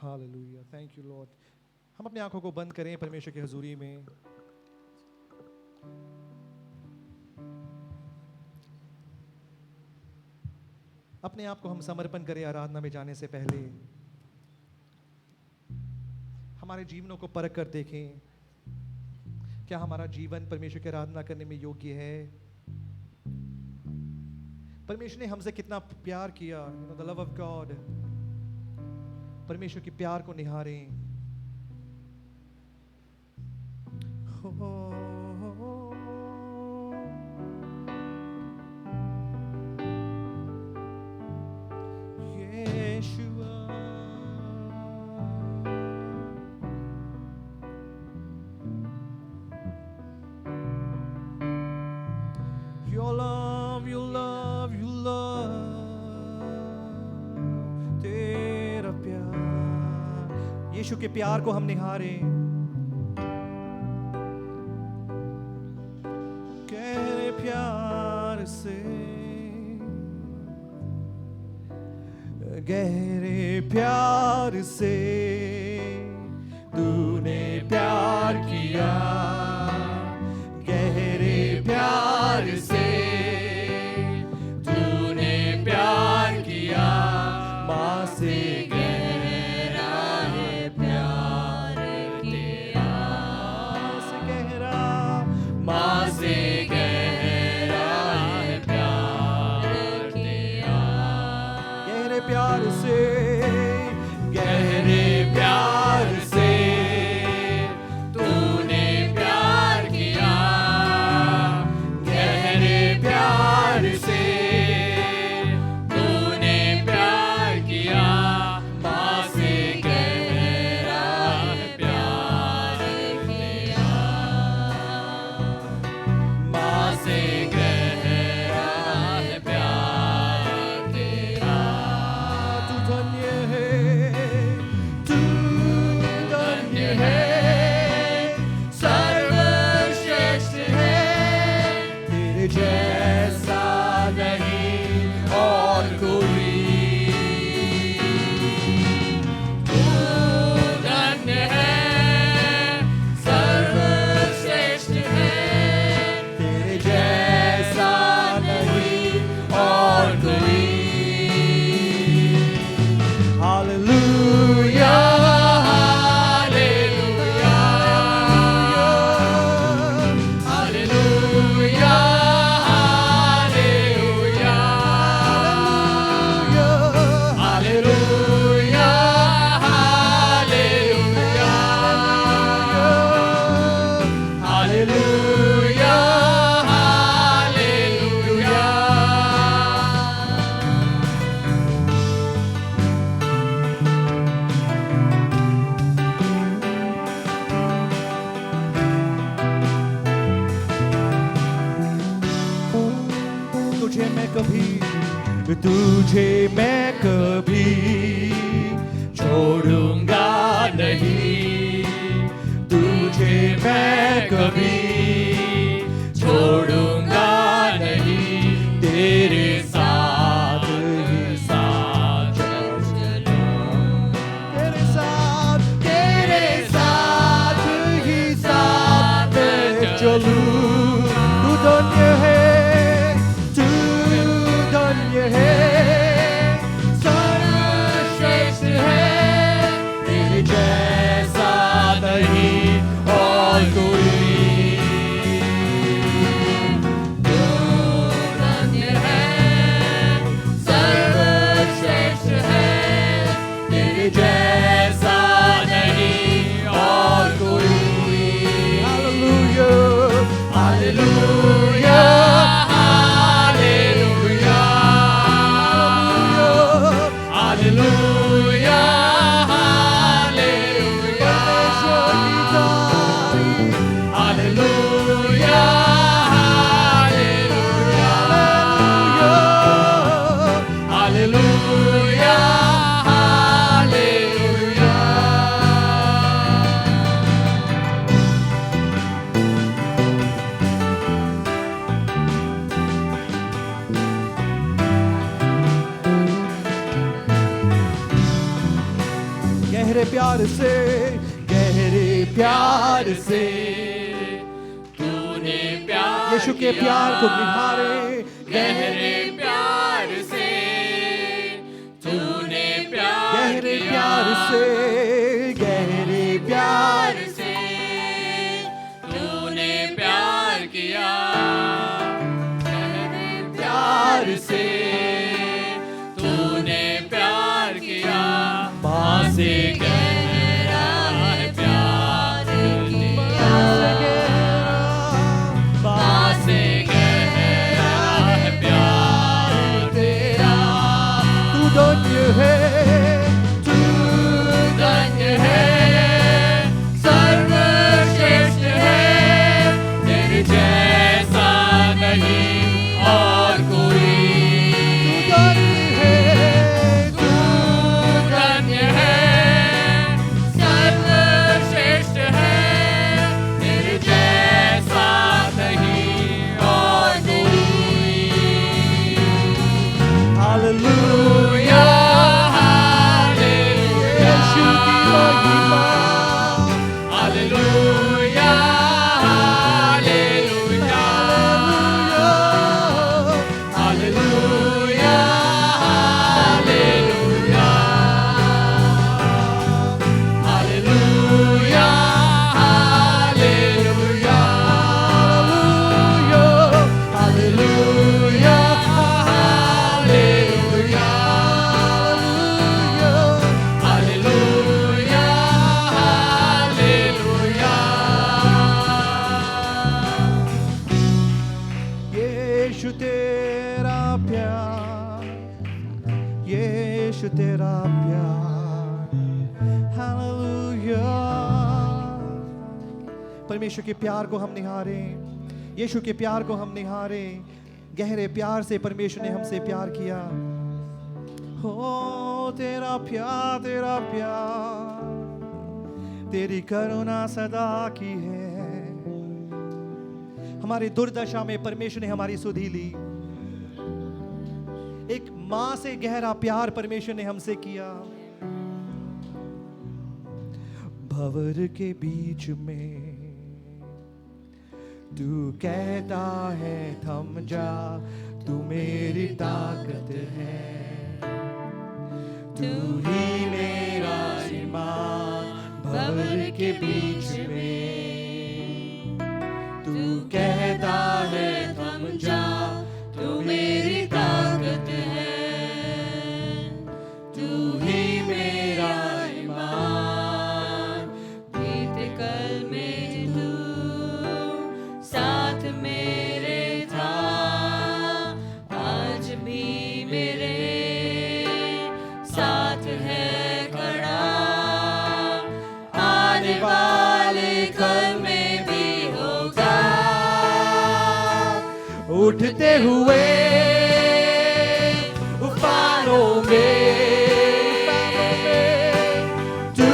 Hallelujah, thank you Lord. हम अपनी आंखों को बंद करें परमेश्वर की हजूरी में। अपने आप को हम समर्पण करें आराधना में जाने से पहले। हमारे जीवनों को परख कर देखें, क्या हमारा जीवन परमेश्वर की आराधना करने में योग्य है। परमेश्वर ने हमसे कितना प्यार किया, द लव ऑफ गॉड। परमेश्वर के प्यार को निहारें। यीशुआ, your love, your love, your love, तेरा प्यार। यीशु के प्यार को हम निहारें। गहरे प्यार से, गहरे प्यार से तूने प्यार किया। गहरे प्यार से तूने प्यार किया। माँ से गहरा है प्यार तेरा। माँ से गहरा, माँ से गहरा है प्यार तेरा। गहरे प्यार से, गहरे प्यार से तूने प्यार किया। गहरे प्यार से तूने प्यार किया। माँ से गहरा है प्यार तेरा। माँ से गहरा है प्यार तेरा। तू धन्य है, तू धन्य है, सर्वश्रेष्ठ है। तेरे जैसा नहीं और कोई। तू धन्य है, सर्वश्रेष्ठ है। तेरे जैसा नहीं और कोई। Hallelujah, hallelujah, hallelujah, hallelujah, hallelujah, hallelujah, hallelujah, hallelujah. तुझे मैं कभी, तुझे मैं कभी छोड़ूंगा नहीं। तुझे मैं कभी छोड़ूंगा नहीं। तेरे साथ ही साथ चलूं। तेरे साथ, तेरे साथ ही साथ चलूं। तू धन्य है, तू धन्य है, सर्वश्रेष्ठ है। तेरे जैसा नहीं और कोई। गहरे प्यार से, गहरे प्यार से तूने प्यार यीशु के प्यार को निहारे, गहरे प्यार से तूने प्यार गहरे प्यार से, गहरे प्यार से तूने प्यार किया, गहरे प्यार से तूने प्यार किया, माँ से गहरा है प्यार तेरा, माँ से गहरा है प्यार तेरा, तू धन्य है, तू धन्य है, सर्वश्रेष्ठ है, तेरे जैसा नहीं और कोई, तू धन्य है, तू धन्य है, सर्वश्रेष्ठ है, तेरे जैसा नहीं और कोई। हालेलुया, यीशु की महिमा, hallelujah, hallelujah, hallelujah, hallelujah, hallelujah, hallelujah, hallelujah, hallelujah, hallelujah, यीशु तेरा प्यार, यीशु तेरा प्यार, हालेलुया। परमेश्वर के प्यार को हम निहारें, यीशु के प्यार को हम निहारें, गहरे प्यार से परमेश्वर ने हमसे प्यार किया। हो तेरा प्यार, तेरा प्यार, तेरी करुणा सदा की है। हमारी दुर्दशा में परमेश्वर ने हमारी सुधि ली। एक मां से गहरा प्यार परमेश्वर ने हमसे किया। भंवर के बीच में तू कहता है थम जा, तू मेरी ताकत है, तू ही मेरा ईमान। भंवर के बीच में तू कहता है थम जा, तू मेरी ताकत है, तू ही मेरा ईमान। बीते कल में तू साथ मेरे था, आज भी मेरे साथ है खड़ा, आने वाले कल में भी होगा। उठते हुए उफानों में तू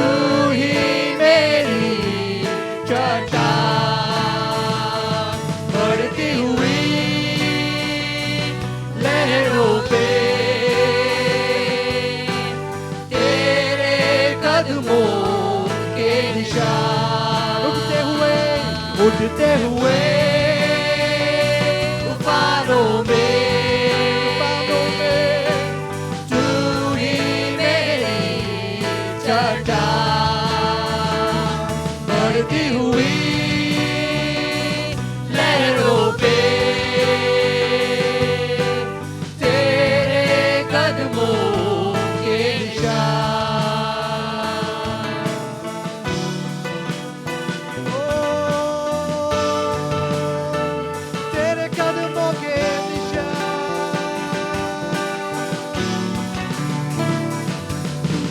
ही मेरी चट्टान, बढ़ती हुई लहरों पे तेरे कदमों के निशान। उठते हुए उफानों में तू ही मेरी चट्टान, बढ़ती हुई लहरों पे तेरे कदमों के निशान। तेरे कदमों के निशान।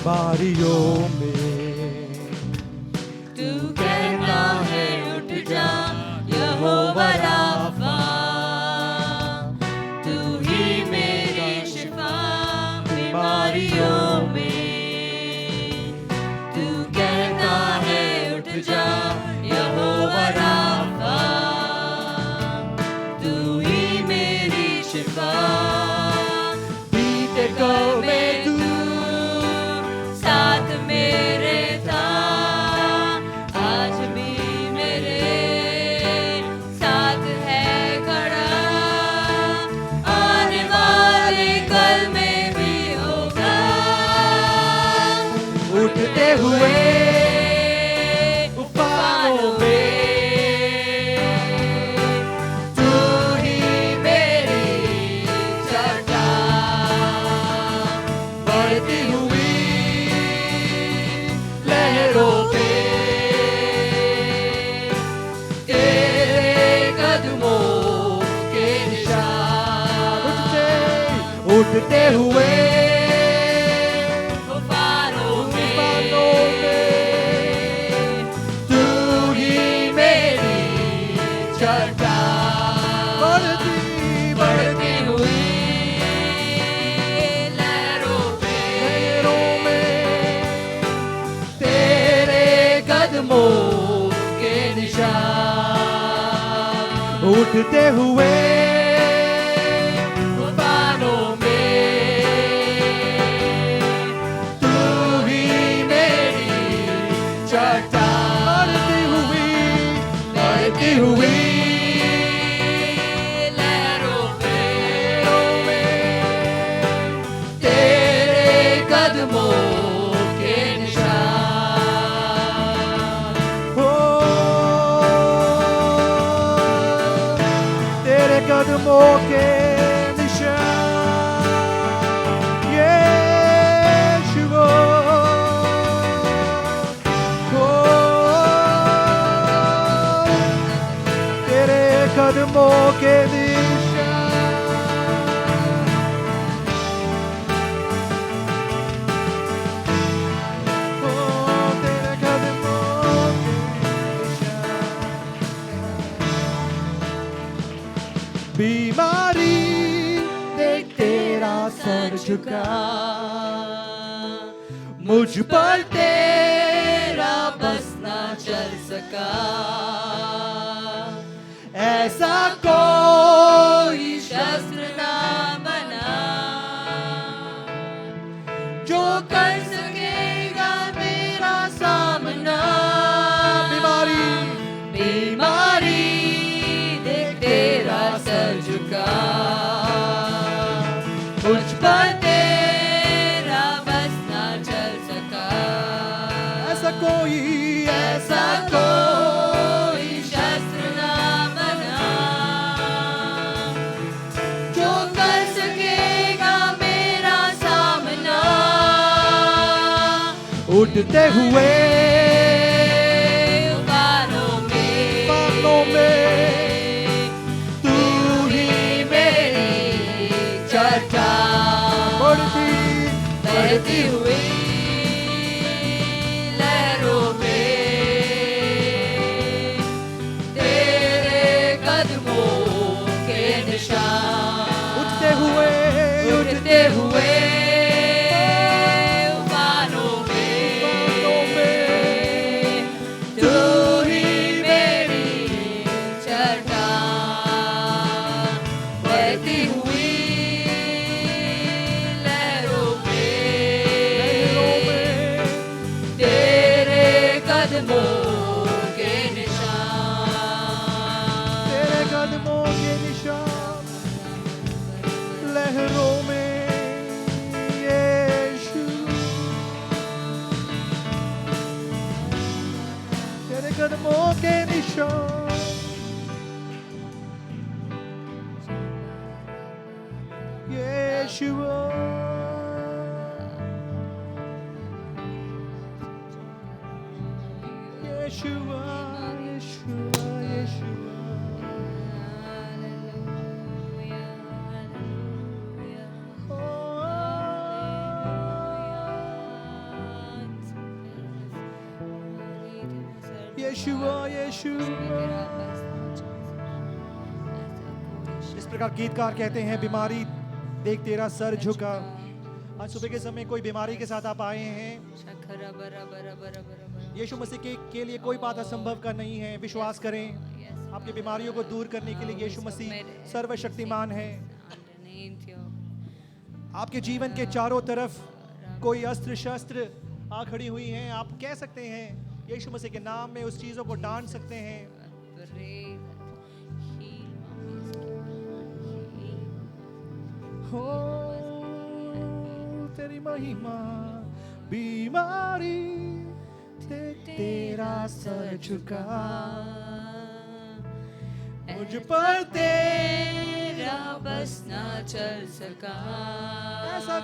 बारियों में तू कहता है उठ जा यहोवा राफा, तू ही मेरी शिफा बीमारियों में। तू कहता है उठ जा यहोवा राफा, तू ही मेरी शिफा। बीते कल में तू साथ मेरे हुए तूफानों में तू ही मेरी चट्टान, बढ़ती हुई लहरों पे तेरे कदमों के निशान, उठते हुए तूफानों में तू ही मेरी चट्टान, बढ़ती हुई लहरों में तेरे कदमों के निशान, उठते हुए तूफानों में तू ही मेरी चट्टान, बढ़ती हुई लहरों में तेरे कदमों के निशान, हो तेरे कदमों के निशान, यीशुआ, हो तेरे कदमों के निशान, हो तेरे कदमों के निशान। बीमारी देख तेरा सर झुका, मुझ पर तेरा बस ना चल सका, ऐसा कोई शस्त्र ना बना जो कर सकेगा मेरा सामना, बीमारी देख तेरा सर झुका, मुझ पर तेरा बस ना चल सका, ऐसा कोई शस्त्र ना बना जो कर सकेगा मेरा सामना, उठते हुए तूफानों में तू ही मेरी चट्टान, बढ़ती हुई लहरों में तेरे कदमों के निशान, उठते हुए तूफानों में तू ही मेरी चट्टान, बढ़ती हुई लहरों में तेरे कदमों के निशान, तेरे कदमों के निशान, लहरों में यीशु, तेरे कदमों के निशान, यीशुआ, यीशुआ, यीशुआ, यीशुआ। यीशुआ, यीशुआ। इस प्रकार गीतकार कहते हैं, बीमारी देख तेरा सर झुका। आज सुबह के समय कोई बीमारी के साथ आप आए हैं, यीशु मसीह के लिए कोई बात असंभव का नहीं है। विश्वास करें, आपकी बीमारियों को दूर करने के लिए यीशु मसीह सर्वशक्तिमान है। आपके जीवन के चारों तरफ कोई अस्त्र शस्त्र आ खड़ी हुई हैं, आप कह सकते हैं यीशु मसीह के नाम में उस चीजों को डांट सकते हैं। हो तेरी महिमा बीमारी देख तेरा सर झुका, मुझ पर तेरा बस ना चल सका। ऐसा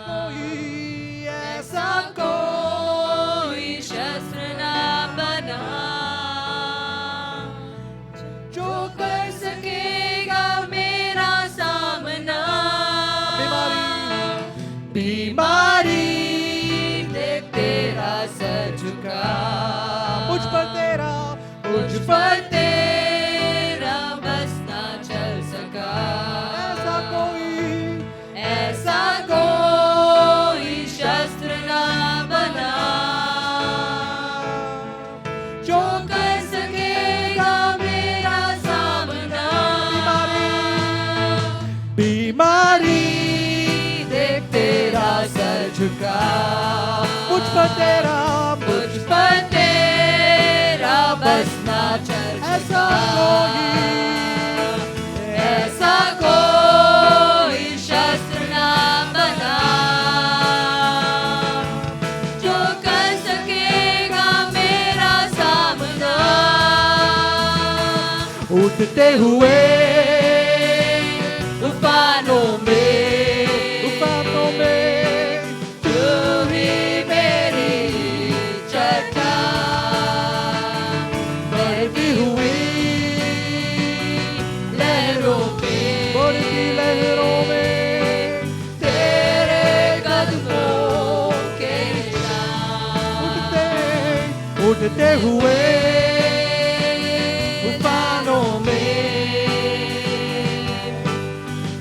कोई शस्त्र ना बना जो कर सकेगा मेरा सामना। बीमारी देख तेरा सर झुका, मुझ पर तेरा बस ना चल सका। ऐसा कोई शस्त्र ना बना जो कर सकेगा मेरा सामना। बीमारी देख तेरा सर झुका, मुझ पर तेरा बस ना चल ऐसा कोई शस्त्र ना बना जो कर सकेगा मेरा सामना। उठते हुए तूफानों में तू ही मेरी चट्टान, बढ़ती हुई लहरों में तेरे कदमों के निशान। उठते हुए तूफानों में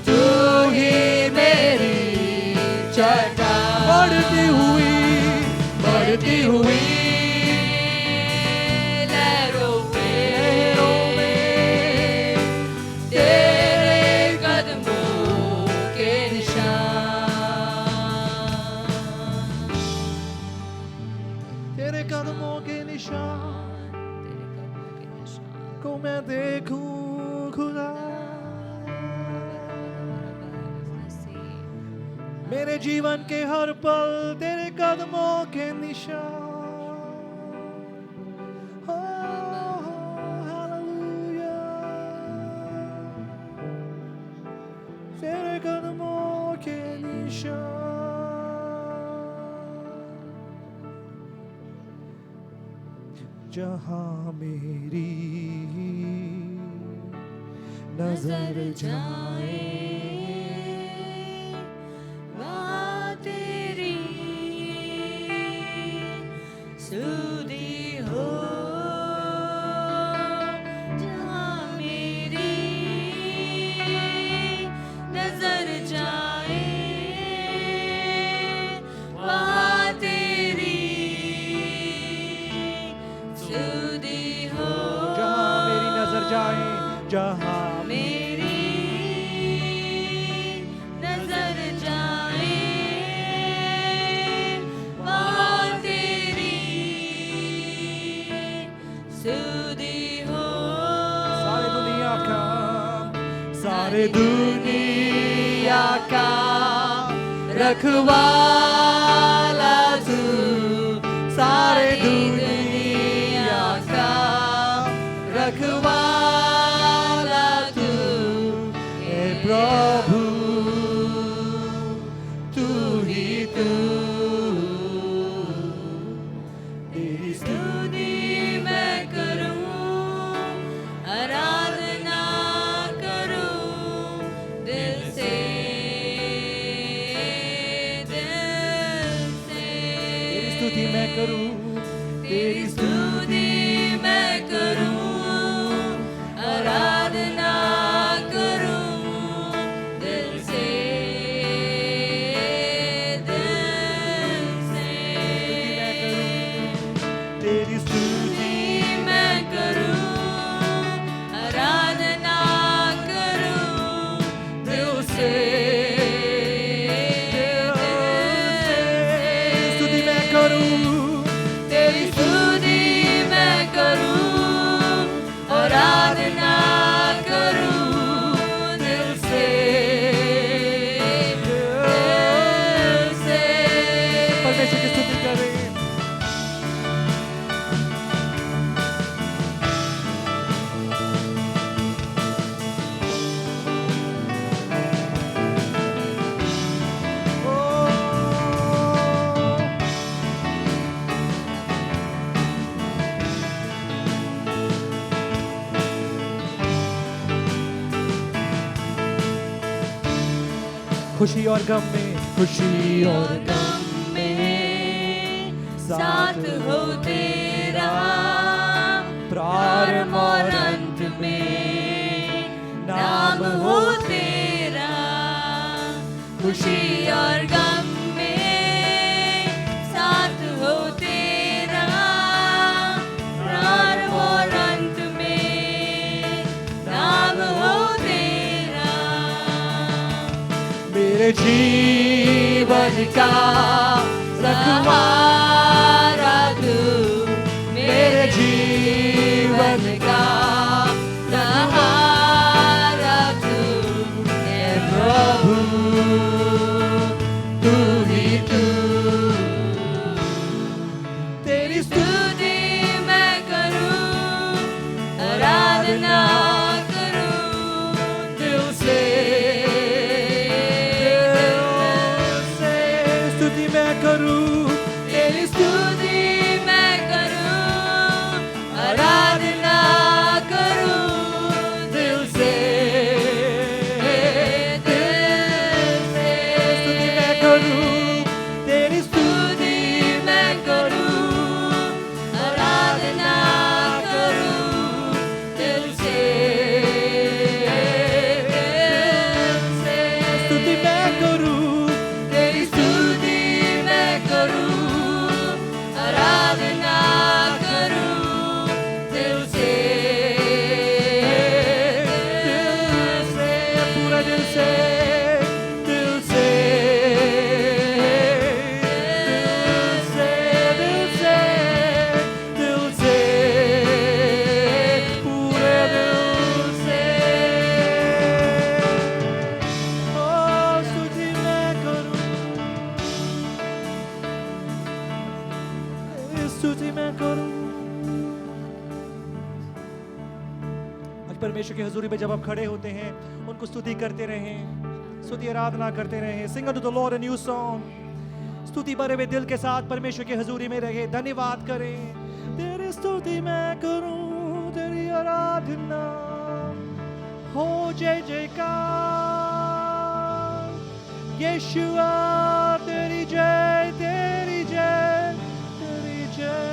तू ही मेरी चट्टान, बढ़ती हुई लहरों में तेरे कदमों के निशान। तेरे कदमों के निशान को मैं देखूं खुदा, मेरे जीवन के हर पल तेरे कदमों के निशान। हालेलुया, तेरे कदमों के निशान। जहां मेरी नजर जाए वहाँ तेरी सुधी हो। जहाँ मेरी नजर जाए वहाँ तेरी सुधी हो। जहां मेरी नजर जाए, जहां मेरी नजर जाए वहाँ तेरी सुधी हो। सारे दुनिया का रखवाला तू, सारे दुनिया का रखवाला तू, हे प्रभु तू ही तू। तेरी स्तुति मैं करूं, आराधना करूं दिल से। स्तुति मैं करूं, तेरी स्तुति मैं करूं, आराधना करूं दिल से। तेरी स्तुति मैं करूं, आराधना करूं दिल से। स्तुति मैं करूं, तेरी स्तुति मैं करूं, आराधना करूं दिल से। परमेश्वर की स्तुति करें। खुशी और गम में, खुशी और गम में साथ हो तेरा, प्रारंभ और अंत में नाम हो तेरा। खुशी और गम में साथ हो तेरा, प्रारंभ और अंत में नाम हो तेरा। मेरे जीवन का रखवाला तू, मेरे जीवन का सहारा तू है प्रभु, तू ही तू। तेरी स्तुति मैं करूं, आराधना करूं दिल से। स्तुति मैं करूं, तेरी स्तुति मैं करूं, आराधना करूं दिल से, दिल से। स्तुति मैं करूं, तेरी स्तुति मैं करूं, आराधना करूं दिल से, दिल से। स्तुति मैं करूं, तेरी स्तुति मैं करूं, आराधना करूं दिल से, दिल से। पूरा दिल से, दिल से, दिल से, दिल से, दिल से, पूरे दिल से। ओ स्तुति मैं करूं, स्तुति मैं करूं। आज परमेश्वर की हजूरी में जब आप खड़े होते हैं, उनको स्तुति करते रहें, स्तुति आराधना करते रहें। Sing to the lord a new song. स्तुति भरे हुए दिल के साथ परमेश्वर की हजूरी में रहे, धन्यवाद करें। तेरी स्तुति मैं करूं, तेरी आराधना हो, जय जयकार यीशुआ, तेरी जय, तेरी जय, तेरी जय।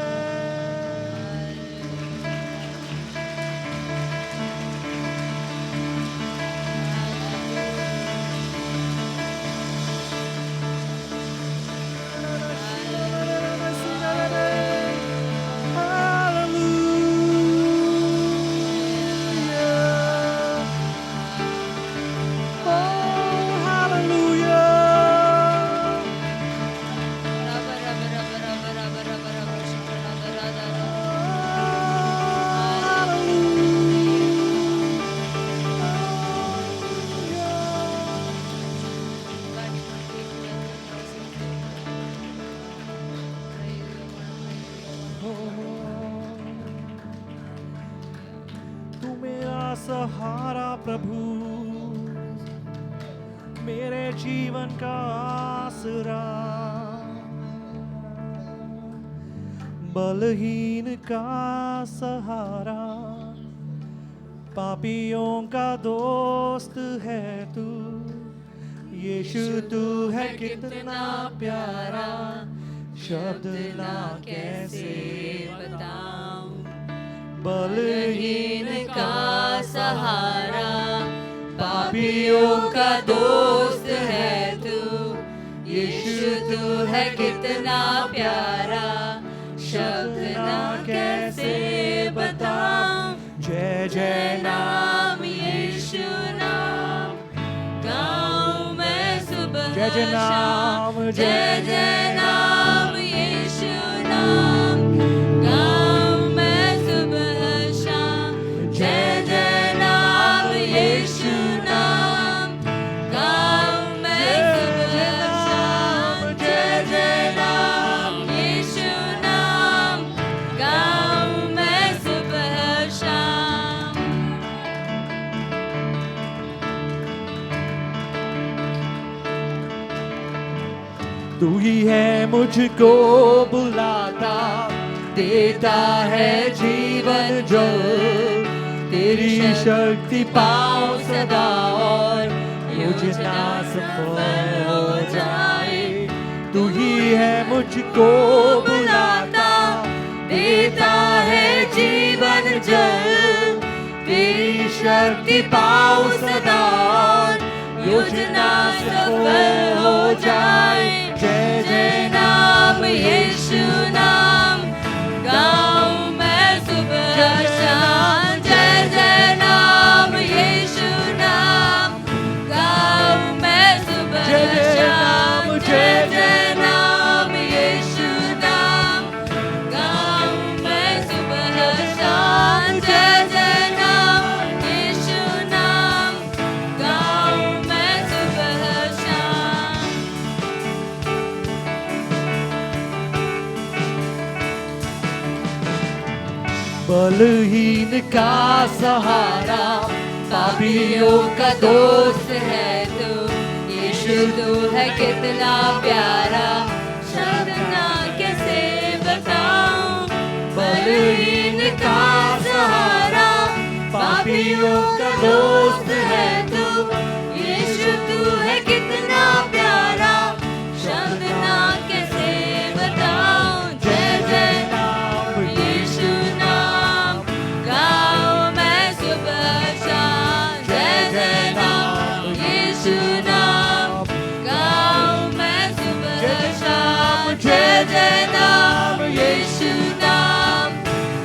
तू मेरा सहारा प्रभु, मेरे जीवन का आसरा, बलहीन का सहारा, पापियों का दोस्त है तू। यीशु तू है कितना प्यारा, शब्द ना कैसे बताऊं। बलहीन बलहीन का सहारा, पापियों का दोस्त है तू। यीशु तू है कितना प्यारा, शब्द ना कैसे बताऊं। जय जय नाम यीशु नाम गाऊं मैं सुबह जय जय नाम, शाम। जय जय नाम यीशु नाम गाऊं मैं सुबह शाम। जय जय नाम यीशु नाम गाऊं मैं सुबह शाम। जय जय नाम तू ही है मुझको बुलाता, देता है जीवन जल, तेरी शक्ति पाओ सदा और योजना सफल हो जाए। तू ही है मुझको बुलाता, देता है जीवन जल, तेरी शक्ति पाओ सदा और योजना सफल हो जाए। जय जय नाम यीशु नाम, गाऊं मैं सुबह शाम। जय जय नाम यीशु नाम, गाऊं मैं सुबह शाम। जय जय नाम यीशु नाम, गाऊं मैं सुबह शाम। जय जय नाम यीशु नाम, गाऊं मैं सुबह शाम। बलहीन का सहारा, पापियों का दोस्त है तू, यीशु तू है कितना प्यारा, शब्द ना कैसे बताऊं। बलहीन का सहारा, पापियों का दोस्त है तू, यीशु तू है कितना प्यारा, शब्द ना कैसे बताऊं। जय जय नाम यीशु नाम, गाऊं मैं सुबह शाम। जय जय नाम यीशु नाम, गाऊं मैं सुबह शाम। जय जय नाम यीशु नाम,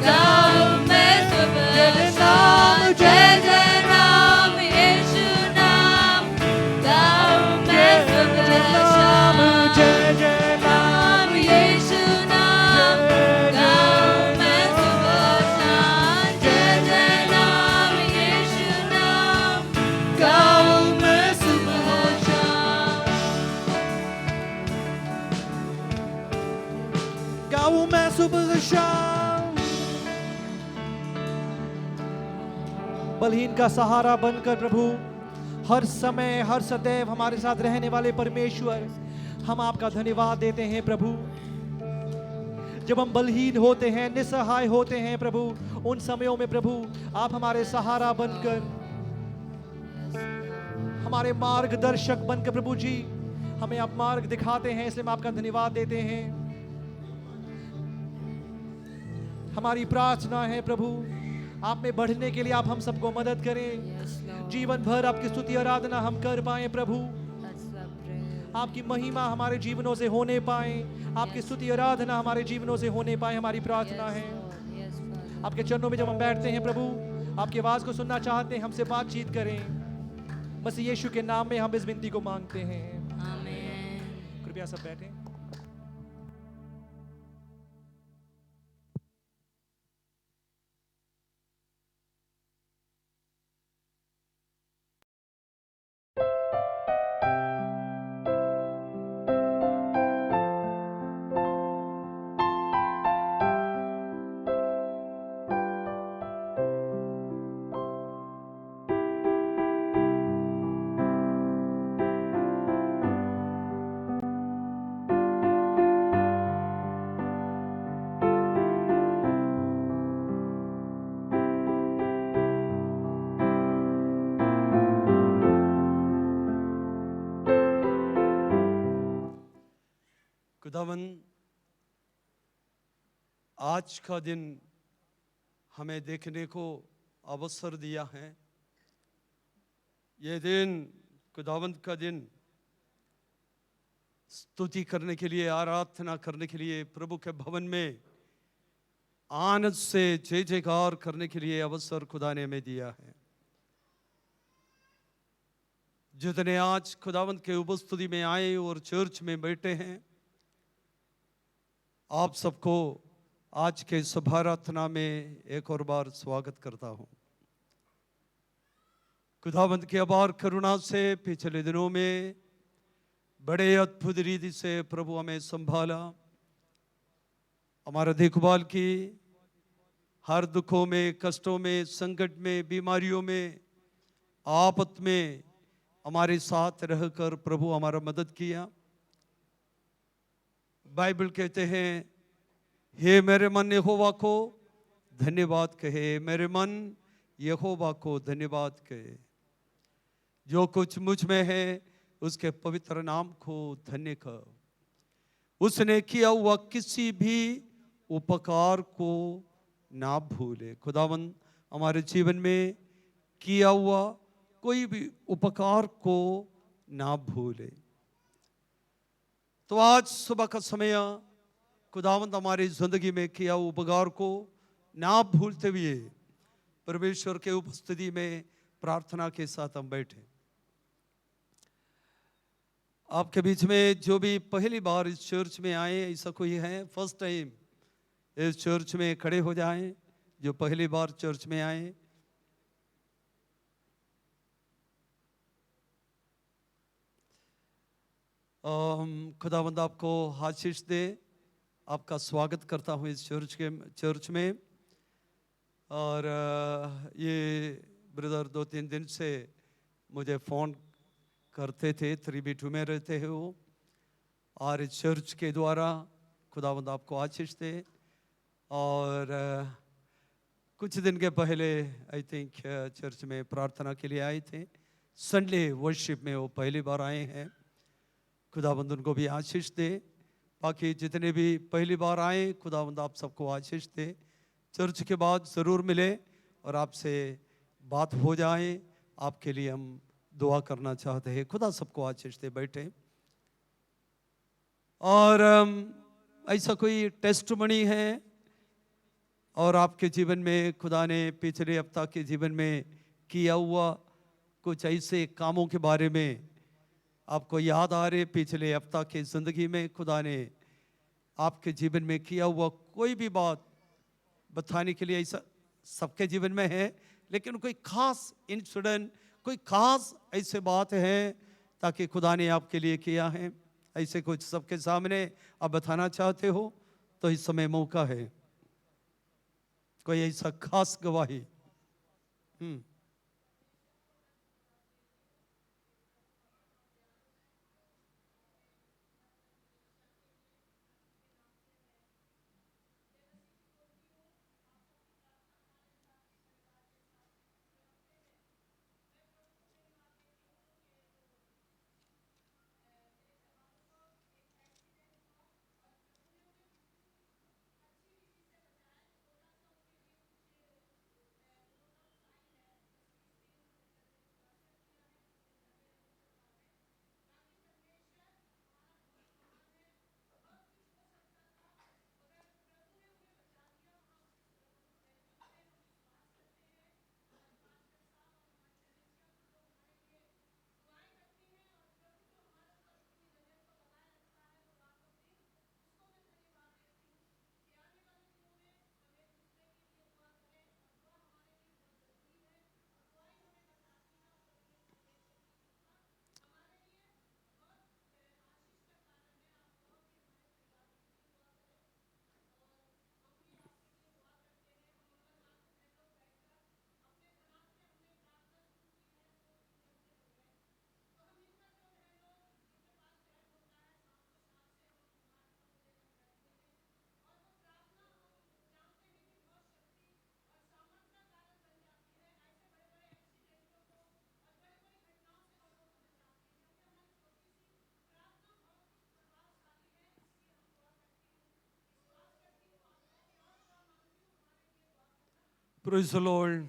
गाऊं मैं सुबह शाम। जय जय नाम यीशु नाम, गाऊं मैं सुबह शाम। जय जय नाम यीशु नाम, गाऊं मैं सुबह शाम। जय जय नाम यीशु नाम, गाऊं मैं सुबह शाम। गाऊं मैं सुबह शाम। बलहीन का सहारा बनकर प्रभु, हर समय हर सदैव हमारे साथ रहने वाले परमेश्वर, हम आपका धन्यवाद देते हैं प्रभु। जब हम बलहीन होते हैं, निसहाय होते हैं प्रभु, उन समयों में प्रभु आप हमारे सहारा बनकर, हमारे मार्गदर्शक बनकर प्रभु जी हमें आप मार्ग दिखाते हैं, इसलिए हम आपका धन्यवाद देते हैं। हमारी प्रार्थना है प्रभु, आप में बढ़ने के लिए आप हम सबको मदद करें। जीवन भर आपकी स्तुति आराधना हम कर पाए प्रभु, आपकी महिमा हमारे जीवनों से होने पाए, आपकी स्तुति आराधना हमारे जीवनों से होने पाए, हमारी प्रार्थना है। आपके चरणों में जब हम बैठते हैं प्रभु, आपकी आवाज को सुनना चाहते हैं, हमसे बातचीत करें। मसीह यीशु के नाम में हम इस विनती को मांगते हैं, आमीन। कृपया सब बैठें। खुदावन, आज का दिन हमें देखने को अवसर दिया है। ये दिन खुदावंत का दिन स्तुति करने के लिए, आराधना करने के लिए, प्रभु के भवन में आनंद से जय जयकार करने के लिए अवसर खुदा ने हमें दिया है। जितने आज खुदावंत के उपस्थिति में आए और चर्च में बैठे हैं, आप सबको आज के सभाराधना में एक और बार स्वागत करता हूं। खुदावंत की अपार करुणा से पिछले दिनों में बड़े अद्भुत रीति से प्रभु हमें संभाला, हमारा देखभाल की, हर दुखों में, कष्टों में, संकट में, बीमारियों में, आफत में हमारे साथ रहकर प्रभु हमारा मदद किया। बाइबल कहते हैं, हे मेरे मन यहोवा को धन्यवाद कहे, मेरे मन यहोवा को धन्यवाद कहे। जो कुछ मुझ में है उसके पवित्र नाम को धन्य कर। उसने किया हुआ किसी भी उपकार को ना भूले। खुदावंद हमारे जीवन में किया हुआ कोई भी उपकार को ना भूले। तो आज सुबह का समय खुदावंद हमारी जिंदगी में किया हुआ उपकार को ना भूलते हुए परमेश्वर के उपस्थिति में प्रार्थना के साथ हम बैठे। आपके बीच में जो भी पहली बार इस चर्च में आए, ऐसा कोई है फर्स्ट टाइम इस चर्च में, खड़े हो जाएं। जो पहली बार चर्च में आए, खुदावंद आपको आशीष दे। आपका स्वागत करता हूँ इस चर्च में। और ये ब्रदर 2-3 दिन से मुझे फ़ोन करते थे, 3B2 में रहते हैं वो, और इस चर्च के द्वारा खुदावंद आपको आशीष दे। और कुछ दिन के पहले आई थिंक चर्च में प्रार्थना के लिए आए थे। संडे वर्शिप में वो पहली बार आए हैं। खुदावंद उनको भी आशीष दे। बाकी जितने भी पहली बार आए, खुदावंद आप सबको आशीष दे। चर्च के बाद ज़रूर मिले और आपसे बात हो जाए। आपके लिए हम दुआ करना चाहते हैं। खुदा सबको आशीष दे। बैठे। और ऐसा कोई टेस्टमनी है और आपके जीवन में खुदा ने पिछले हफ्ता के जीवन में किया हुआ कुछ ऐसे कामों के बारे में आपको याद आ रहे, पिछले हफ्ता के ज़िंदगी में खुदा ने आपके जीवन में किया हुआ कोई भी बात बताने के लिए, ऐसा सबके जीवन में है, लेकिन कोई खास इंसिडेंट, कोई खास ऐसे बात है ताकि खुदा ने आपके लिए किया है, ऐसे कुछ सबके सामने आप बताना चाहते हो तो इस समय मौका है। कोई ऐसा खास गवाही? Praise the Lord.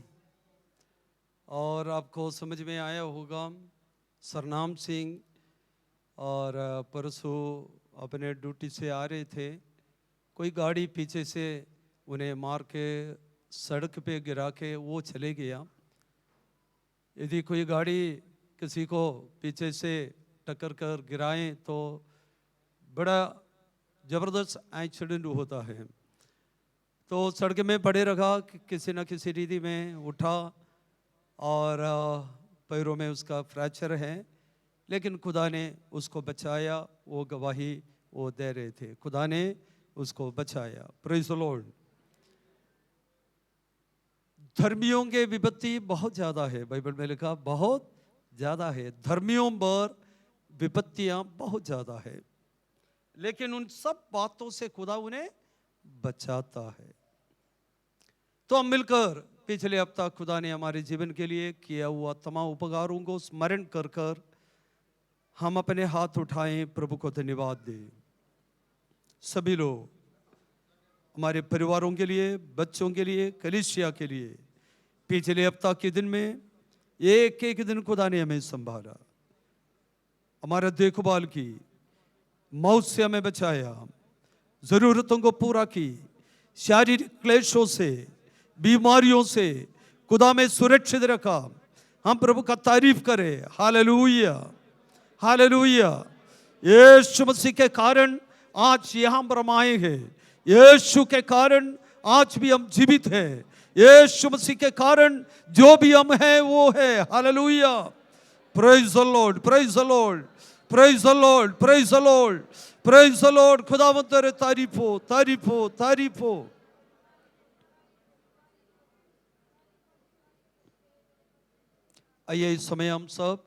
और आपको समझ में आया होगा, सरनाम सिंह और परसों अपने ड्यूटी से आ रहे थे, कोई गाड़ी पीछे से उन्हें मार के सड़क पे गिरा के वो चले गया। यदि कोई गाड़ी किसी को पीछे से टक्कर कर गिराए तो बड़ा ज़बरदस्त एक्सीडेंट होता है। तो सड़क में पड़े रहा, किसी न किसी रीति में उठा और पैरों में उसका फ्रैक्चर है, लेकिन खुदा ने उसको बचाया। वो गवाही वो दे रहे थे, खुदा ने उसको बचाया। Praise the Lord. धर्मियों के विपत्ति बहुत ज़्यादा है, बाइबल में लिखा बहुत ज़्यादा है। धर्मियों पर विपत्तियाँ बहुत ज़्यादा है। लेकिन उन सब बातों से खुदा उन्हें बचाता है। तो हम मिलकर पिछले हफ्ता खुदा ने हमारे जीवन के लिए किया हुआ तमाम उपकारों को स्मरण कर कर हम अपने हाथ उठाएं, प्रभु को धन्यवाद दें। सभी लोग हमारे परिवारों के लिए, बच्चों के लिए, कलीसिया के लिए पिछले हफ्ता के दिन में एक एक दिन खुदा ने हमें संभाला, हमारा देखभाल की, मौत से हमें बचाया, जरूरतों को पूरा की, शारीरिक क्लेशों से, बीमारियों से खुदा में सुरक्षित रखा। हम प्रभु का तारीफ करें। Hallelujah, hallelujah. यीशु मसीह के कारण आज यहाँ पर हम आए हैं। यीशु के कारण आज भी हम जीवित हैं। यीशु मसीह के कारण जो भी हम हैं वो है। Hallelujah. Praise the Lord, praise the Lord, praise the Lord, praise the Lord, praise the Lord. खुदावंद तेरे तारीफ हो, तारीफ हो, तारीफ हो। आइए इस समय हम सब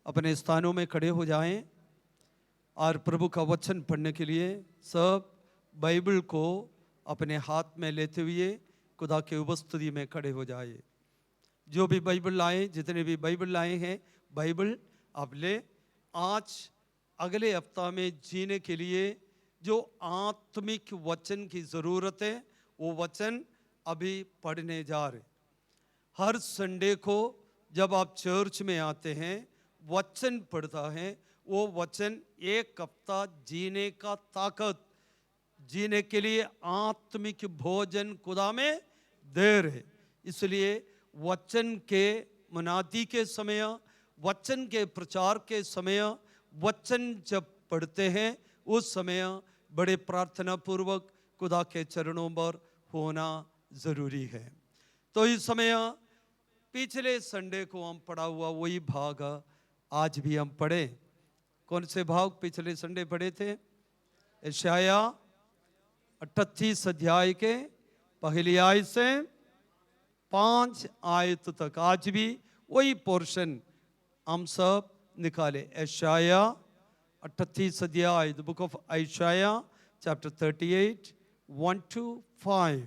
अपने स्थानों में खड़े हो जाएं और प्रभु का वचन पढ़ने के लिए सब बाइबल को अपने हाथ में लेते हुए खुदा के उपस्थिति में खड़े हो जाए। जो भी बाइबल लाए, जितने भी बाइबल लाए हैं, बाइबल आप ले। आज अगले हफ्ता में जीने के लिए जो आत्मिक वचन की ज़रूरत है वो वचन अभी पढ़ने जा रहे। हर संडे को जब आप चर्च में आते हैं, वचन पढ़ता है, वो वचन एक हफ्ता जीने का ताकत, जीने के लिए आत्मिक भोजन खुदा में दे रहे। इसलिए वचन के मुनादी के समय, वचन के प्रचार के समय, वचन जब पढ़ते हैं उस समय बड़े प्रार्थना पूर्वक खुदा के चरणों पर होना जरूरी है। तो इस समय पिछले संडे को हम पढ़ा हुआ वही भाग आज भी हम पढ़े। कौन से भाग पिछले संडे पढ़े थे? यशाया 38 अध्याय के पहली आयत से 5 आयत तक आज भी वही पोर्शन हम सब निकाले। यशाया 38 अध्याय, द बुक ऑफ यशाया chapter 38 1 to 5।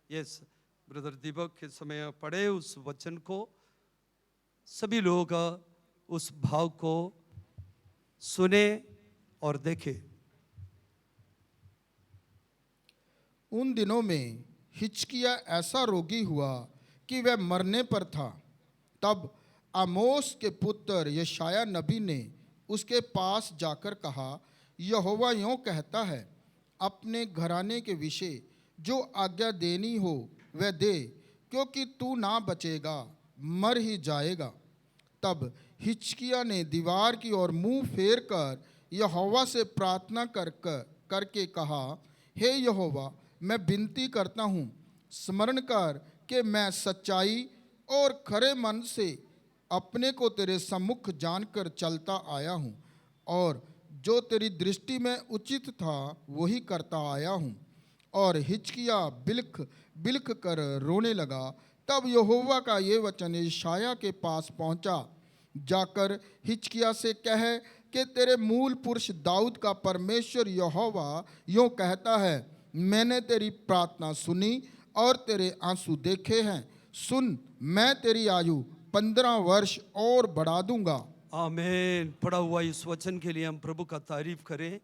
Yes brother Deepak के समय पढ़े उस वचन को। सभी लोग उस भाव को सुने और देखे। उन दिनों में हिजकिय्याह ऐसा रोगी हुआ कि वह मरने पर था। तब आमोस के पुत्र यशायाह नबी ने उसके पास जाकर कहा, यहोवा यों कहता है, अपने घराने के विषय जो आज्ञा देनी हो वह दे, क्योंकि तू ना बचेगा, मर ही जाएगा। तब हिजकिय्याह ने दीवार की ओर मुंह फेर कर यहोवा से प्रार्थना करके कहा, हे यहोवा, मैं विनती करता हूँ, स्मरण कर कि मैं सच्चाई और खरे मन से अपने को तेरे सम्मुख जानकर चलता आया हूँ, और जो तेरी दृष्टि में उचित था वही करता आया हूँ। और हिजकिय्याह बिलख बिलख कर रोने लगा। तब यहोवा का ये वचन यशायाह के पास पहुँचा, जाकर हिजकिय्याह से कह कि तेरे मूल पुरुष दाऊद का परमेश्वर यहोवा यों कहता है, मैंने तेरी प्रार्थना सुनी और तेरे आंसू देखे हैं। सुन, मैं तेरी आयु 15 वर्ष और बढ़ा दूंगा। आमीन। पढ़ा हुआ इस वचन के लिए हम प्रभु का तारीफ करें।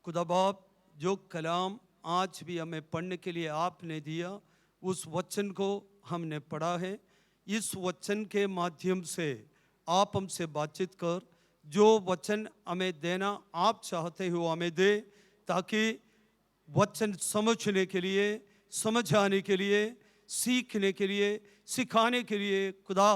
खुदा बाप, जो कलाम आज भी हमें पढ़ने के लिए आपने दिया, उस वचन को हमने पढ़ा है। इस वचन के माध्यम से आप हमसे बातचीत कर, जो वचन हमें देना आप चाहते हो हमें दे, ताकि वचन समझने के लिए, समझाने के लिए, सीखने के लिए, सिखाने के लिए खुदा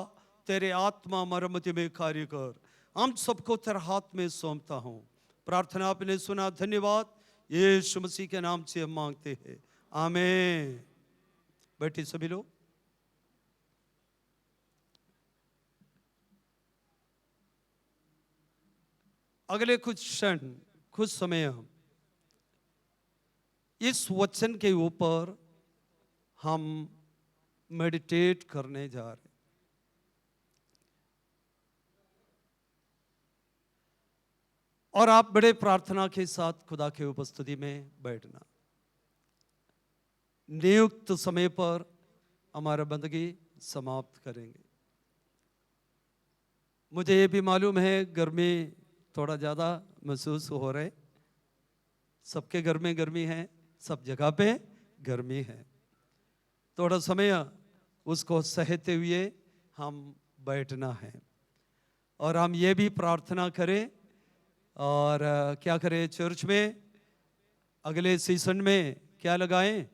तेरे आत्मा मरम्मत में कार्य कर। हम सबको तेरे हाथ में सौंपता हूँ। प्रार्थना आपने सुना, धन्यवाद। यीशु मसीह के नाम से हम मांगते हैं, आमीन। बैठे सभी लोग। अगले कुछ क्षण, कुछ समय इस वचन के ऊपर हम मेडिटेट करने जा रहे हैं। और आप बड़े प्रार्थना के साथ खुदा के उपस्थिति में बैठना। नियुक्त समय पर हमारा बंदगी समाप्त करेंगे। मुझे ये भी मालूम है गर्मी थोड़ा ज़्यादा महसूस हो रहा है, सबके घर में गर्मी है, सब जगह पे गर्मी है। थोड़ा समय उसको सहते हुए हम बैठना है और हम ये भी प्रार्थना करें और क्या करें, चर्च में अगले सीजन में क्या लगाएं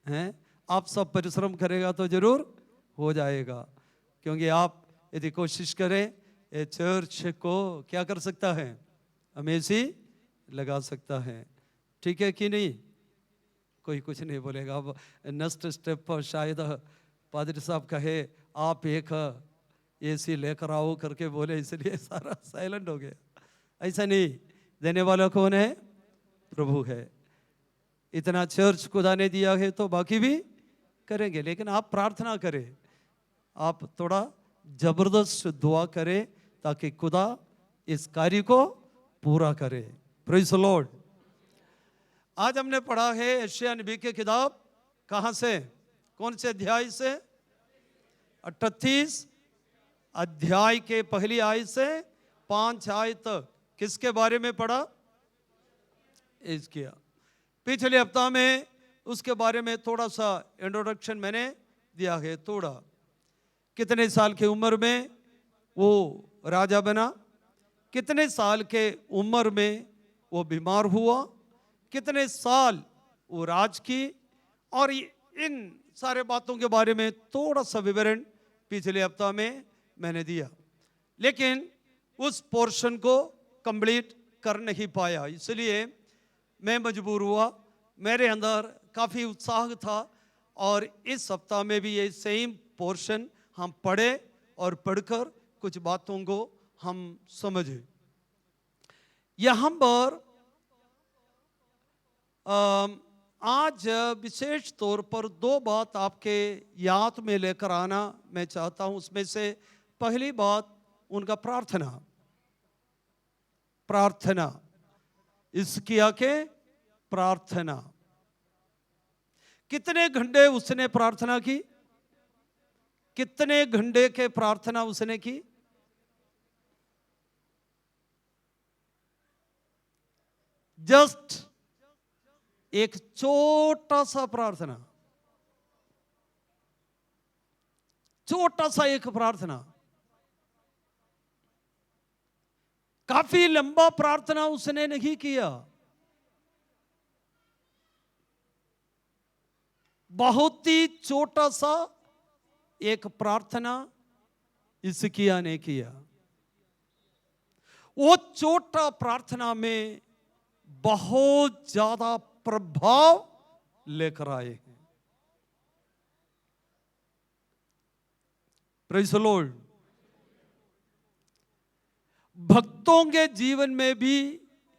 हैं। आप सब परिश्रम करेगा तो जरूर हो जाएगा, क्योंकि आप यदि कोशिश करें ये चर्च को क्या कर सकता है, हमेशा लगा सकता है। ठीक है कि नहीं? कोई कुछ नहीं बोलेगा। अब नेक्स्ट स्टेप पर शायद पादरी साहब कहे आप एक एसी लेकर आओ करके बोले, इसलिए सारा साइलेंट हो गया। ऐसा नहीं, देने वाला कौन है? प्रभु है। इतना चर्च खुदा ने दिया है तो बाकी भी करेंगे, लेकिन आप प्रार्थना करें, आप थोड़ा जबरदस्त दुआ करें ताकि खुदा इस कार्य को पूरा करे। Praise the Lord. आज हमने पढ़ा है यशायाह नबी की किताब, कहाँ से, कौन से अध्याय से? 38 अध्याय के पहली आयत से 5 आयत तक। किसके बारे में पढ़ा? हिजकिय्याह। पिछले हफ्ता में उसके बारे में थोड़ा सा इंट्रोडक्शन मैंने दिया है। थोड़ा कितने साल की उम्र में वो राजा बना, कितने साल के उम्र में वो बीमार हुआ, कितने साल वो राज की, और इन सारे बातों के बारे में थोड़ा सा विवरण पिछले हफ्ता में मैंने दिया, लेकिन उस पोर्शन को कंप्लीट कर नहीं पाया। इसलिए मैं मजबूर हुआ, मेरे अंदर काफ़ी उत्साह था और इस सप्ताह में भी ये सेम पोर्शन हम पढ़े और पढ़कर कुछ बातों को हम समझे। यहाँ पर आज विशेष तौर पर 2 बात आपके याद में लेकर आना मैं चाहता हूँ। उसमें से पहली बात उनका प्रार्थना। प्रार्थना, हिजकिय्याह के प्रार्थना। कितने घंटे उसने प्रार्थना की? कितने घंटे के प्रार्थना उसने की? जस्ट एक छोटा सा प्रार्थना, छोटा सा एक प्रार्थना। काफी लंबा प्रार्थना उसने नहीं किया, बहुत ही छोटा सा एक प्रार्थना हिजकिय्याह ने किया। वो छोटा प्रार्थना में बहुत ज्यादा प्रभाव लेकर आए हैं। Praise the Lord. भक्तों के जीवन में भी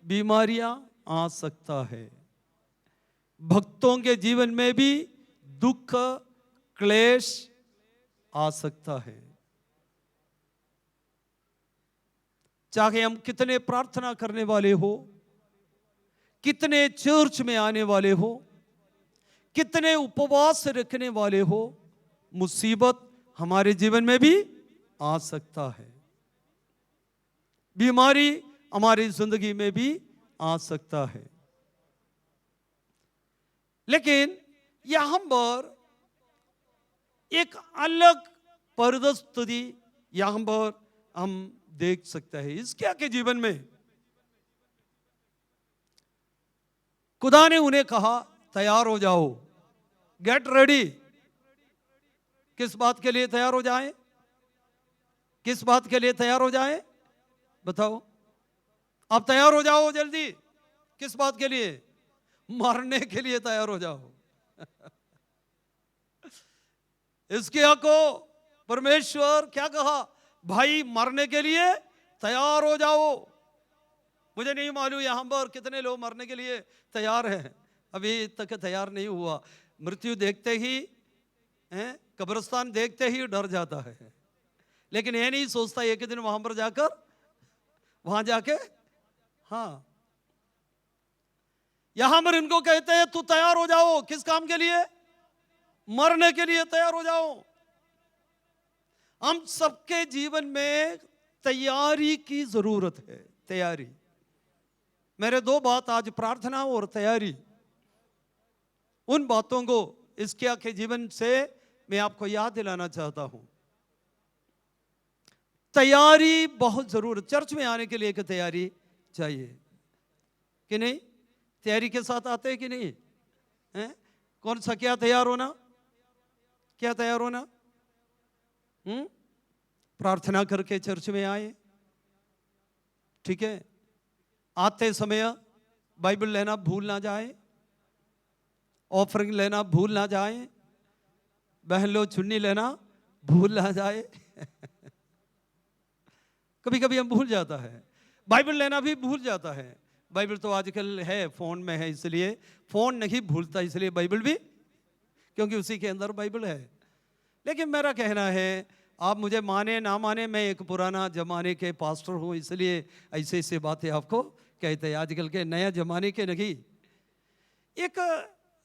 बीमारियां आ सकता है, भक्तों के जीवन में भी दुख क्लेश आ सकता है। चाहे हम कितने प्रार्थना करने वाले हो, कितने चर्च में आने वाले हो, कितने उपवास रखने वाले हो, मुसीबत हमारे जीवन में भी आ सकता है, बीमारी हमारी जिंदगी में भी आ सकता है। लेकिन यहां पर एक अलग परिस्थिति यहां पर हम देख सकते हैं हिजकिय्याह के जीवन में। खुदा ने उन्हें कहा तैयार हो जाओ, गेट रेडी। किस बात के लिए तैयार हो जाएं? किस बात के लिए तैयार हो जाएं? बताओ, आप तैयार हो जाओ जल्दी। किस बात के लिए? मरने के लिए तैयार हो जाओ। हिजकिय्याह को परमेश्वर क्या कहा? भाई मरने के लिए तैयार हो जाओ। मुझे नहीं मालूम यहां पर कितने लोग मरने के लिए तैयार हैं। अभी तक तैयार नहीं हुआ। मृत्यु देखते ही, कब्रिस्तान देखते ही डर जाता है, लेकिन ये नहीं सोचता एक दिन वहां पर जाकर वहां जाके हाँ, यहां पर इनको कहते हैं तू तैयार हो जाओ। किस काम के लिए? मरने के लिए तैयार हो जाओ। हम सबके जीवन में तैयारी की जरूरत है। तैयारी, मेरे दो बात आज, प्रार्थना और तैयारी। उन बातों को हिजकिय्याह के जीवन से मैं आपको याद दिलाना चाहता हूं। तैयारी बहुत जरूरत, चर्च में आने के लिए एक तैयारी चाहिए कि नहीं? तैयारी के साथ आते हैं कि नहीं? हैं? कौन सा? क्या तैयार होना? क्या तैयार होना? प्रार्थना करके चर्च में आए, ठीक है? आते समय बाइबल लेना भूल ना जाए, ऑफरिंग लेना भूल ना जाए, बहन लो चुन्नी लेना भूल ना जाए। कभी कभी हम भूल जाता है, बाइबल लेना भी भूल जाता है। बाइबल तो आजकल है, फोन में है, इसलिए फोन नहीं भूलता, इसलिए बाइबल भी, क्योंकि उसी के अंदर बाइबल है। लेकिन मेरा कहना है, आप मुझे माने ना माने, मैं एक पुराना जमाने के पास्टर हूं, इसलिए ऐसे ऐसे बातें आपको कहते हैं। आजकल के नया जमाने के नहीं। एक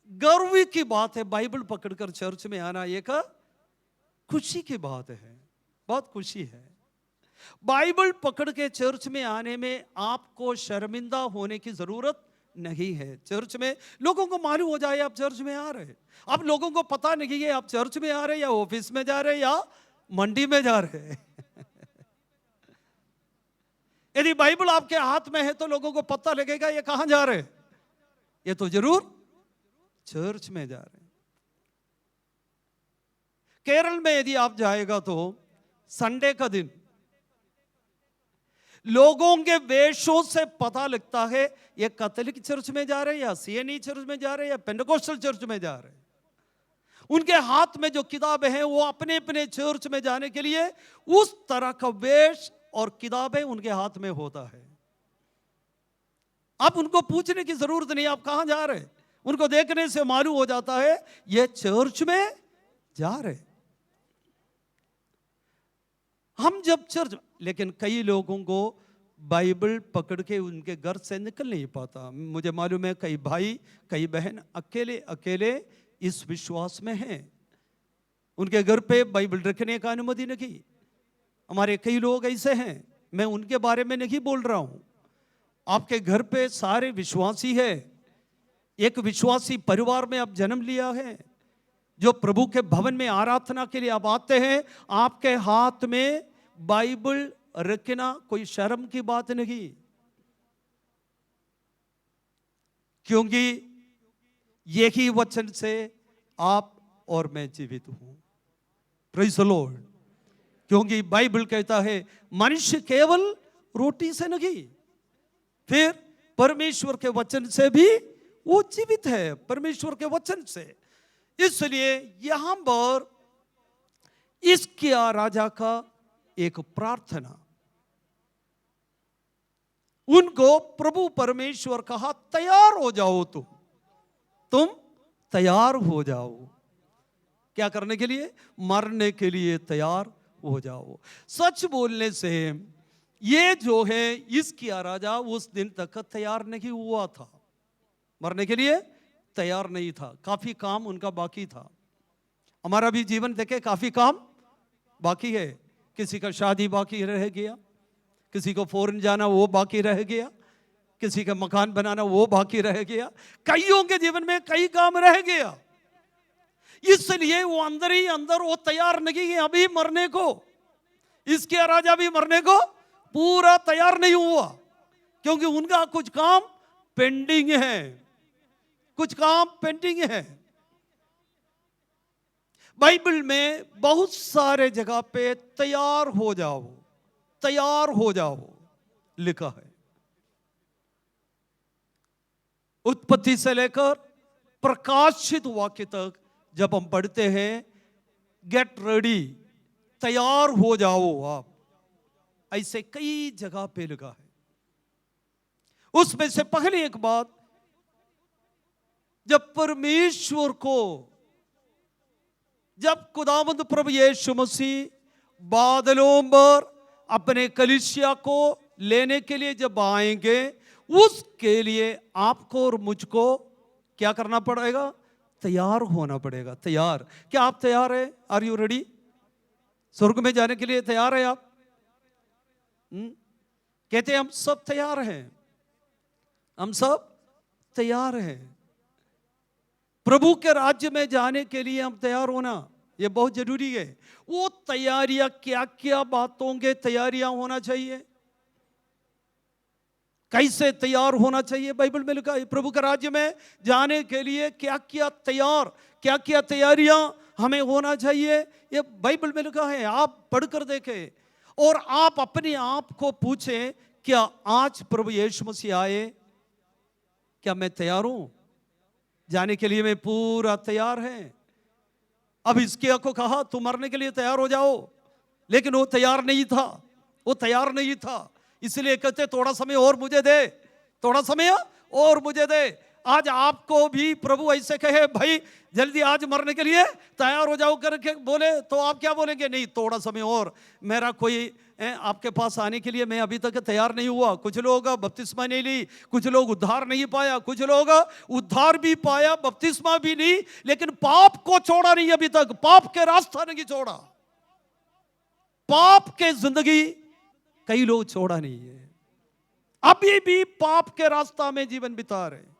गर्व की बात है बाइबल पकड़कर चर्च में आना, एक खुशी की बात है, बहुत खुशी है। बाइबल पकड़ के चर्च में आने में आपको शर्मिंदा होने की जरूरत नहीं है। चर्च में लोगों को मालूम हो जाए आप चर्च में आ रहे। अब लोगों को पता नहीं है आप चर्च में आ रहे, या ऑफिस में जा रहे, या मंडी में जा रहे। यदि बाइबल आपके हाथ में है तो लोगों को पता लगेगा ये कहां जा रहे, ये तो जरूर चर्च में जा रहे। केरल में यदि आप जाएगा तो संडे का दिन लोगों के वेशों से पता लगता है ये कैथोलिक चर्च में जा रहे, या सीएनई चर्च में जा रहे, या पेंटेकोस्टल चर्च में जा रहे। उनके हाथ में जो किताबें हैं वो अपने अपने चर्च में जाने के लिए उस तरह का वेश और किताबें उनके हाथ में होता है। अब उनको पूछने की जरूरत नहीं आप कहां जा रहे, उनको देखने से मालूम हो जाता है ये चर्च में जा रहे। हम जब चर्च, लेकिन कई लोगों को बाइबल पकड़ के उनके घर से निकल नहीं पाता। मुझे मालूम है कई भाई कई बहन अकेले अकेले इस विश्वास में हैं, उनके घर पे बाइबल रखने का अनुमति नहीं। हमारे कई लोग ऐसे हैं, मैं उनके बारे में नहीं बोल रहा हूं। आपके घर पे सारे विश्वासी है, एक विश्वासी परिवार में आप जन्म लिया है, जो प्रभु के भवन में आराधना के लिए आप आते हैं, आपके हाथ में बाइबल रखना कोई शर्म की बात नहीं, क्योंकि यही वचन से आप और मैं जीवित हूं। Praise the Lord. क्योंकि बाइबल कहता है मनुष्य केवल रोटी से नहीं, फिर परमेश्वर के वचन से भी वो जीवित है, परमेश्वर के वचन से। इसलिए यहां पर हिजकिय्याह राजा का एक प्रार्थना, उनको प्रभु परमेश्वर कहा तैयार हो जाओ, तुम तैयार हो जाओ। क्या करने के लिए? मरने के लिए तैयार हो जाओ। सच बोलने से ये जो है हिजकिय्याह राजा उस दिन तक तैयार नहीं हुआ था, मरने के लिए तैयार नहीं था, काफी काम उनका बाकी था। हमारा भी जीवन देखे काफी काम बाकी है। किसी का शादी बाकी रह गया, किसी को फॉरेन जाना वो बाकी रह गया, किसी का मकान बनाना वो बाकी रह गया, कईयों के जीवन में कई काम रह गया। इसलिए वो अंदर ही अंदर वो तैयार नहीं है अभी मरने को। हिजकिय्याह राजा भी मरने को पूरा तैयार नहीं हुआ, क्योंकि उनका कुछ काम पेंडिंग है, कुछ काम पेंडिंग है। बाइबल में बहुत सारे जगह पे तैयार हो जाओ, तैयार हो जाओ लिखा है। उत्पत्ति से लेकर प्रकाशित वाक्य तक जब हम पढ़ते हैं, गेट रेडी, तैयार हो जाओ आप, ऐसे कई जगह पे लिखा है। उसमें से पहले एक बात, जब परमेश्वर को, जब खुदावंद प्रभु यीशु मसीह बादलों पर अपने कलीसिया को लेने के लिए जब आएंगे, उसके लिए आपको और मुझको क्या करना पड़ेगा? तैयार होना पड़ेगा। तैयार, क्या आप तैयार है? Are you ready? स्वर्ग में जाने के लिए तैयार है आप? कहते हैं हम सब तैयार हैं, हम सब तैयार हैं। प्रभु के राज्य में जाने के लिए हम तैयार होना ये बहुत जरूरी है। वो तैयारियां क्या क्या बातों के तैयारियां होना चाहिए, कैसे तैयार होना चाहिए? बाइबल में लिखा है प्रभु के राज्य में जाने के लिए क्या क्या तैयारियां हमें होना चाहिए, ये बाइबल में लिखा है। आप पढ़कर देखें और आप अपने आप को पूछें, क्या आज प्रभु यीशु मसीह आए, क्या मैं तैयार हूं? जाने के लिए मैं पूरा तैयार है। अब हिजकिय्याह को कहा तू मरने के लिए तैयार हो जाओ, लेकिन वो तैयार नहीं था, वो तैयार नहीं था। इसलिए कहते थोड़ा समय और मुझे दे, थोड़ा समय और मुझे दे। आज आपको भी प्रभु ऐसे कहे भाई जल्दी आज मरने के लिए तैयार हो जाओ करके बोले, तो आप क्या बोलेंगे? नहीं, थोड़ा समय और, मेरा कोई आपके पास आने के लिए मैं अभी तक तैयार नहीं हुआ। कुछ लोग बपतिस्मा नहीं ली, कुछ लोग उद्धार नहीं पाया, कुछ लोग उद्धार भी पाया बपतिस्मा भी नहीं, लेकिन पाप को छोड़ा नहीं अभी तक, पाप के रास्ता नहीं छोड़ा, पाप के जिंदगी कई लोग छोड़ा नहीं है, अभी भी पाप के रास्ता में जीवन बिता रहे।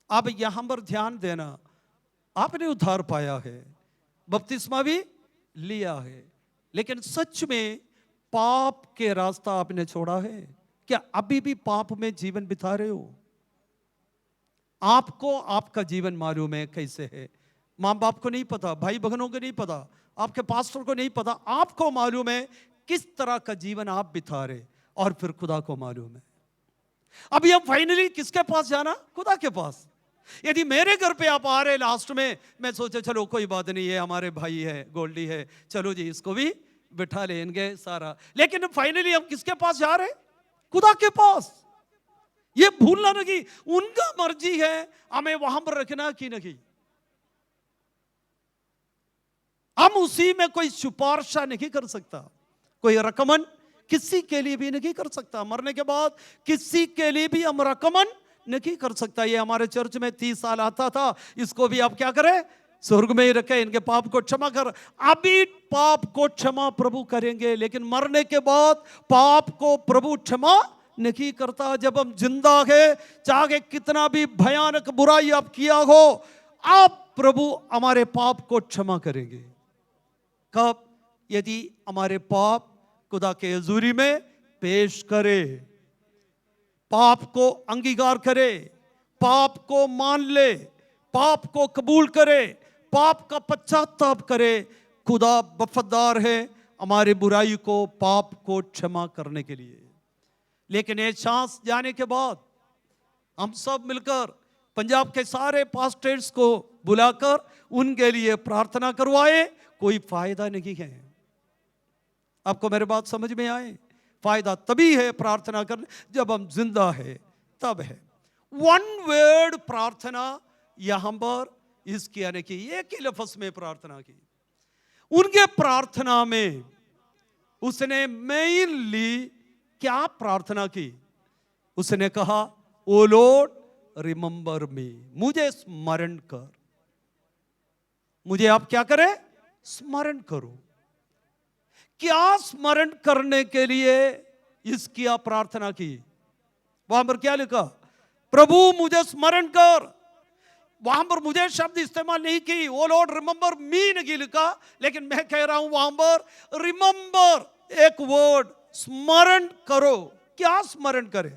अब यहां पर ध्यान देना, आपने उद्धार पाया है, बपतिस्मा भी लिया है, लेकिन सच में पाप के रास्ता आपने छोड़ा है क्या? अभी भी पाप में जीवन बिता रहे हो? आपको आपका जीवन मालूम है कैसे है, मां बाप को नहीं पता, भाई बहनों को नहीं पता, आपके पास्टर को नहीं पता, आपको मालूम है किस तरह का जीवन आप बिता रहे, और फिर खुदा को मालूम है। अभी हम फाइनली किसके पास जाना? खुदा के पास। यदि मेरे घर पे आप आ रहे लास्ट में, मैं सोचे चलो कोई बात नहीं है, हमारे भाई है, गोल्डी है, चलो जी इसको भी बिठा लेंगे सारा, लेकिन फाइनली हम किसके पास जा रहे? खुदा के पास। ये भूलना नहीं, उनका मर्जी है हमें वहां पर रखना कि नहीं। हम उसी में कोई सिफारिश नहीं कर सकता, कोई रकमन किसी के लिए भी नहीं कर सकता, मरने के बाद किसी के लिए भी हम रकमन नहीं कर सकता। ये हमारे चर्च में 30 साल आता था, इसको भी आप क्या करें? स्वर्ग में ही रखे, इनके पाप को क्षमा कर। अभी पाप को क्षमा प्रभु करेंगे, लेकिन मरने के बाद पाप को प्रभु क्षमा नहीं करता। जब हम जिंदा है, चाहे कितना भी भयानक बुराई आप किया हो, आप प्रभु हमारे पाप को क्षमा करेंगे। कब? यदि हमारे पाप खुदा के हजूरी में पेश करे, पाप को अंगीकार करे, पाप को मान ले, पाप को कबूल करे, पाप का पश्चाताप करे। खुदा वफादार है हमारे बुराई को, पाप को क्षमा करने के लिए। लेकिन ये सांस जाने के बाद हम सब मिलकर पंजाब के सारे पास्टर्स को बुलाकर उनके लिए प्रार्थना करवाए, कोई फायदा नहीं है। आपको मेरी बात समझ में आए? फायदा तभी है प्रार्थना करने जब हम जिंदा है, तब है। वन वर्ड प्रार्थना यहां पर इसकी यानी कि एक ही लफ्ज में प्रार्थना की। उनके प्रार्थना में उसने मेनली क्या प्रार्थना की? उसने कहा ओ लॉर्ड रिमेंबर मी, मुझे स्मरण कर, मुझे आप क्या करें? स्मरण करो। क्या स्मरण करने के लिए इसकी आप प्रार्थना की? वहां पर क्या लिखा? प्रभु मुझे स्मरण कर। वहां पर मुझे शब्द इस्तेमाल नहीं की, ओ लॉर्ड रिमेंबर मी नहीं लिखा, लेकिन मैं कह रहा हूं वहां पर रिमेंबर, एक वर्ड, स्मरण करो। क्या स्मरण करे?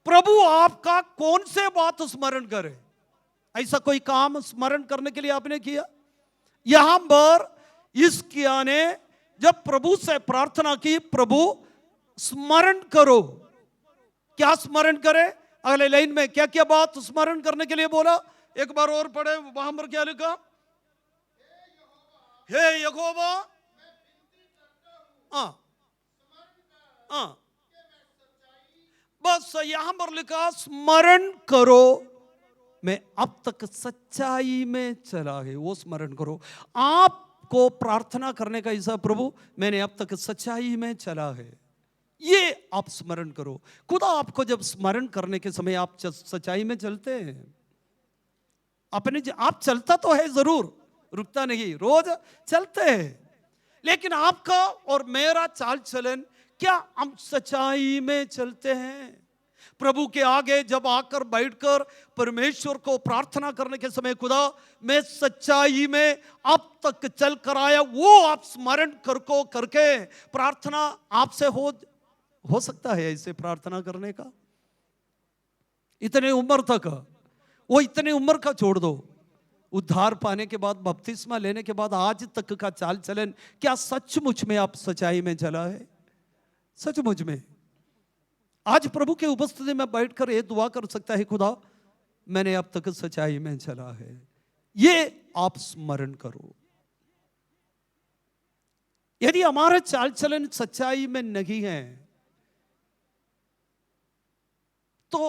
प्रभु आपका कौन से बात स्मरण करे? ऐसा कोई काम स्मरण करने के लिए आपने किया? यहां पर इसकिया ने जब प्रभु से प्रार्थना की, प्रभु स्मरण करो। क्या स्मरण करे? अगले लाइन में क्या क्या बात स्मरण करने के लिए बोला? एक बार और पढ़े, वहां पर क्या लिखा? हे यहोवा, बस यहां पर लिखा स्मरण करो, मैं अब तक सच्चाई में चला है, वो स्मरण करो। आपको प्रार्थना करने का ऐसा, प्रभु मैंने अब तक सच्चाई में चला है, ये आप स्मरण करो। खुदा आपको जब स्मरण करने के समय आप सच्चाई में चलते हैं, आप चलता तो है जरूर, रुकता नहीं, रोज चलते हैं, लेकिन आपका और मेरा चाल चलन, क्या हम सच्चाई में चलते हैं? प्रभु के आगे जब आकर बैठकर परमेश्वर को प्रार्थना करने के समय, खुदा मैं सच्चाई में अब तक चल कर आया, वो आप स्मरण करके प्रार्थना आपसे हो सकता है ऐसे प्रार्थना करने का? इतने उम्र तक, वो इतने उम्र का छोड़ दो, उद्धार पाने के बाद, बपतिस्मा लेने के बाद आज तक का चाल चलन, क्या सचमुच में आप सच्चाई में चला है? सचमुच में आज प्रभु के उपस्थिति में बैठकर ये दुआ कर सकता है, खुदा मैंने अब तक सच्चाई में चला है। ये आप स्मरण करो। यदि हमारा चाल चलन सच्चाई में नहीं है तो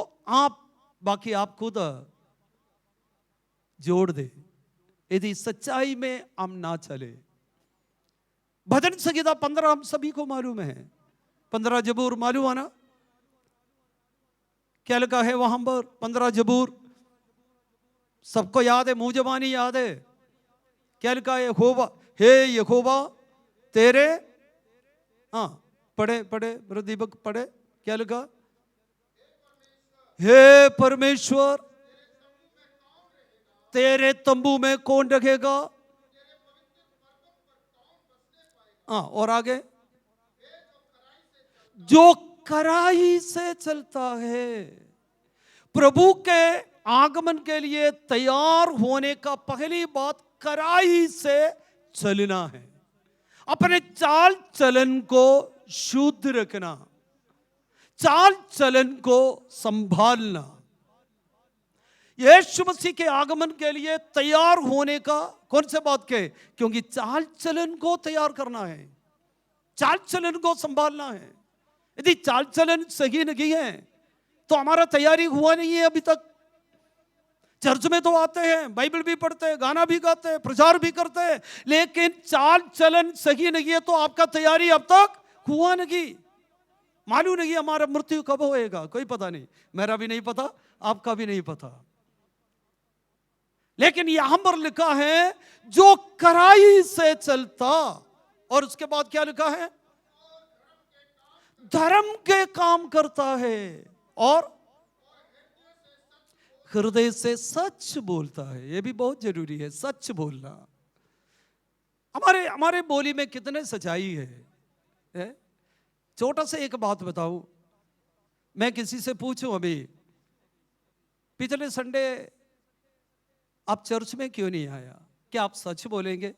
बाकी आप खुद जोड़ दे। यदि सच्चाई में हम ना चले, भजन संहिता 15 हम सभी को मालूम है, 15 जबूर मालूम है ना? क्या लिखा है वहां पर? 15 जबूर सबको याद है, मुंह जबानी याद है। क्या लिखा है? यहोवा, हे यहोवा तेरे, हाँ पढ़े मेरे दीपक पढ़े, क्या लिखा? हे परमेश्वर तेरे तंबू में कौन रखेगा? हाँ, और आगे, जो कराई से चलता है। प्रभु के आगमन के लिए तैयार होने का पहली बात कराई से चलना है। अपने चाल चलन को शुद्ध रखना, चाल चलन को संभालना, यीशु मसीह के आगमन के लिए तैयार होने का, कौन से बात के? क्योंकि चाल चलन को तैयार करना है, चाल चलन को संभालना है। यदि चाल चलन सही नहीं है तो हमारा तैयारी हुआ नहीं है अभी तक। चर्च में तो आते हैं, बाइबल भी पढ़ते हैं, गाना भी गाते हैं, प्रचार भी करते हैं, लेकिन चाल चलन सही नहीं है तो आपका तैयारी अब तक हुआ नहीं। मालूम नहीं हमारा मृत्यु कब होएगा, कोई पता नहीं, मेरा भी नहीं पता, आपका भी नहीं पता। लेकिन यहां पर लिखा है जो कराई से चलता, और उसके बाद क्या लिखा है? धर्म के काम करता है और हृदय से सच बोलता है। यह भी बहुत जरूरी है, सच बोलना। हमारे बोली में कितने सच्चाई है? छोटा सा एक बात बताऊं, मैं किसी से पूछूं अभी, पिछले संडे आप चर्च में क्यों नहीं आया? क्या आप सच बोलेंगे?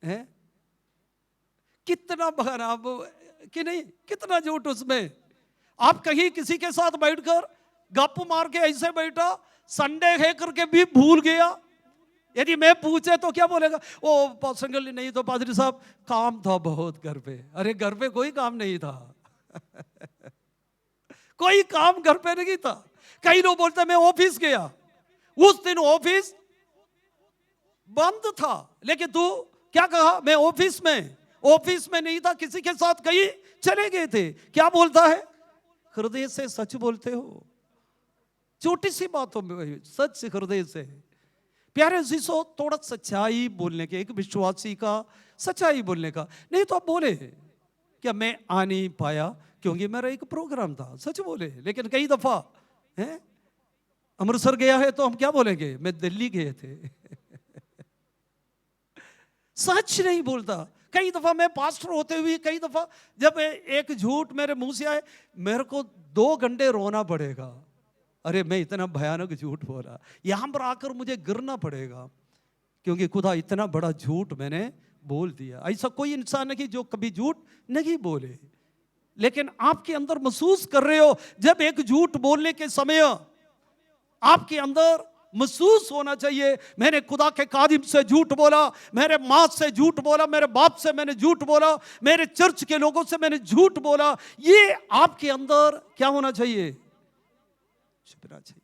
हैं? कितना बहाना आप कि नहीं, कितना झूठ उसमें। आप कहीं किसी के साथ बैठकर गप मार के ऐसे बैठा, संडे है करके भी भूल गया। यदि मैं पूछे तो क्या बोलेगा? ओ पास्टर नहीं तो पादरी साहब काम था बहुत घर पे। अरे घर पे कोई काम नहीं था कोई काम घर पे नहीं था। कई लोग बोलते मैं ऑफिस गया, उस दिन ऑफिस बंद था, लेकिन तू क्या कहा? मैं ऑफिस में नहीं था, किसी के साथ कहीं चले गए थे। क्या बोलता है? हृदय से सच बोलते हो। छोटी सी बातों में सच हृदय से। प्यारे जीसो, थोड़ा सच्चाई बोलने के, एक विश्वासी का सच्चाई बोलने का। नहीं तो आप बोले क्या मैं आ नहीं पाया क्योंकि मेरा एक प्रोग्राम था, सच बोले। लेकिन कई दफा है अमृतसर गया है तो हम क्या बोलेंगे? मैं दिल्ली गए थे सच नहीं बोलता। कई दफा मैं पास्टर होते हुए, कई दफा जब एक झूठ मेरे मुंह से आए, मेरे को 2 घंटे रोना पड़ेगा। अरे मैं इतना भयानक झूठ बोला, यहां पर आकर मुझे गिरना पड़ेगा क्योंकि खुदा इतना बड़ा झूठ मैंने बोल दिया। ऐसा कोई इंसान नहीं जो कभी झूठ नहीं बोले, लेकिन आपके अंदर महसूस कर रहे हो जब एक झूठ बोलने के समय आपके अंदर महसूस होना चाहिए, मैंने खुदा के कादिम से झूठ बोला, मेरे माँ से झूठ बोला, मेरे बाप से मैंने झूठ बोला, मेरे चर्च के लोगों से मैंने झूठ बोला। ये आपके अंदर क्या होना चाहिए? छुपना चाहिए।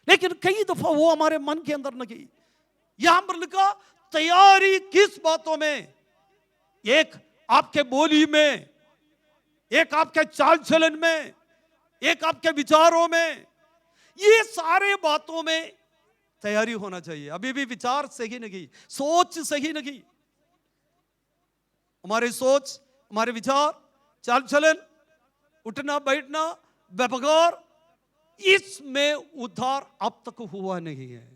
लेकिन कई दफा वो हमारे मन के अंदर नहीं। यहां पर लिखा तैयारी किस बातों में? एक आपके बोली में, एक आपके चाल चलन में, एक आपके विचारों में, ये सारे बातों में तैयारी होना चाहिए। अभी भी विचार सही नहीं, सोच सही नहीं, हमारी सोच, हमारे विचार, चाल चलन, उठना बैठना, व्यवहार, इसमें उद्धार अब तक हुआ नहीं है।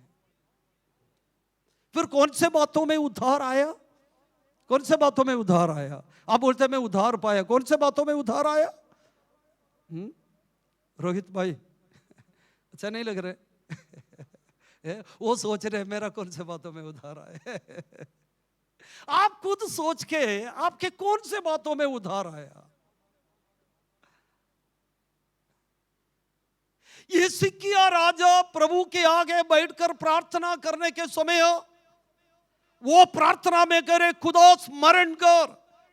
फिर कौन से बातों में उद्धार आया? कौन से बातों में उद्धार आया? आप बोलते मैं उद्धार पाया, कौन से बातों में उद्धार आया? रोहित भाई अच्छा नहीं लग रहे वो सोच रहे मेरा कौन से बातों में उद्धार आया आप खुद सोच के आपके कौन से बातों में उद्धार आया? ये सिक्किया राजा प्रभु के आगे बैठकर प्रार्थना करने के समय वो प्रार्थना में करे, खुदा स्मरण कर।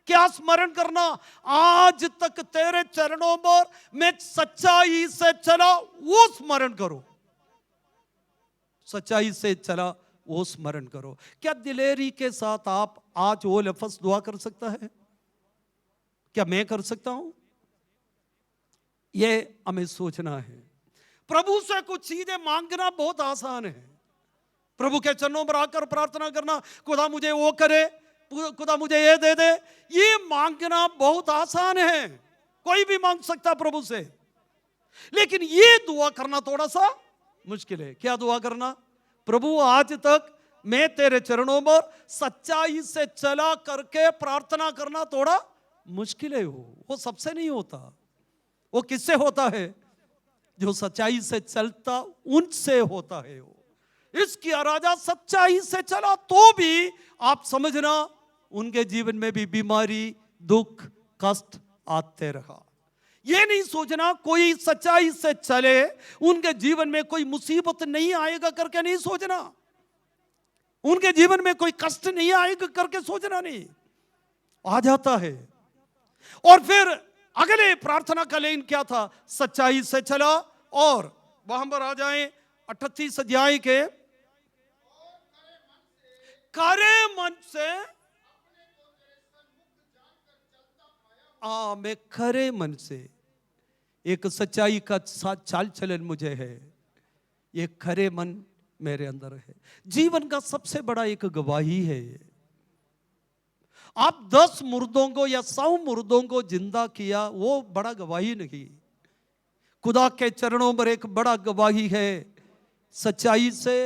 क्या स्मरण करना? आज तक तेरे चरणों पर मैं सच्चाई से चला, वो स्मरण करो। सच्चाई से चला वो स्मरण करो। क्या दिलेरी के साथ आप आज वो लफ्ज़ दुआ कर सकता है? क्या मैं कर सकता हूं? ये हमें सोचना है। प्रभु से कुछ चीजें मांगना बहुत आसान है। प्रभु के चरणों पर आकर प्रार्थना करना, खुदा मुझे वो करे, खुदा मुझे ये दे दे, ये मांगना बहुत आसान है, कोई भी मांग सकता प्रभु से। लेकिन ये दुआ करना थोड़ा सा मुश्किल है। क्या दुआ करना? प्रभु आज तक मैं तेरे चरणों पर सच्चाई से चला करके प्रार्थना करना थोड़ा मुश्किल है। वो सबसे नहीं होता। वो किससे होता है? जो सच्चाई से चलता उनसे होता है। वो इसकी राजा सच्चाई से चला तो भी आप समझना उनके जीवन में भी बीमारी, दुख, कष्ट आते रहा। ये नहीं सोचना कोई सच्चाई से चले उनके जीवन में कोई मुसीबत नहीं आएगा करके नहीं सोचना, उनके जीवन में कोई कष्ट नहीं आएगा करके सोचना नहीं, आ जाता है। और फिर अगले प्रार्थना का लाइन क्या था? सच्चाई से चला। और वहां पर आ जाएं 38 अध्याय के, करे मन से मैं खरे मन से, एक सच्चाई का चाल चलन मुझे है, ये खरे मन मेरे अंदर है। जीवन का सबसे बड़ा एक गवाही है ये। आप 10 मुर्दों को या 100 मुर्दों को जिंदा किया, वो बड़ा गवाही नहीं। खुदा के चरणों पर एक बड़ा गवाही है, सच्चाई से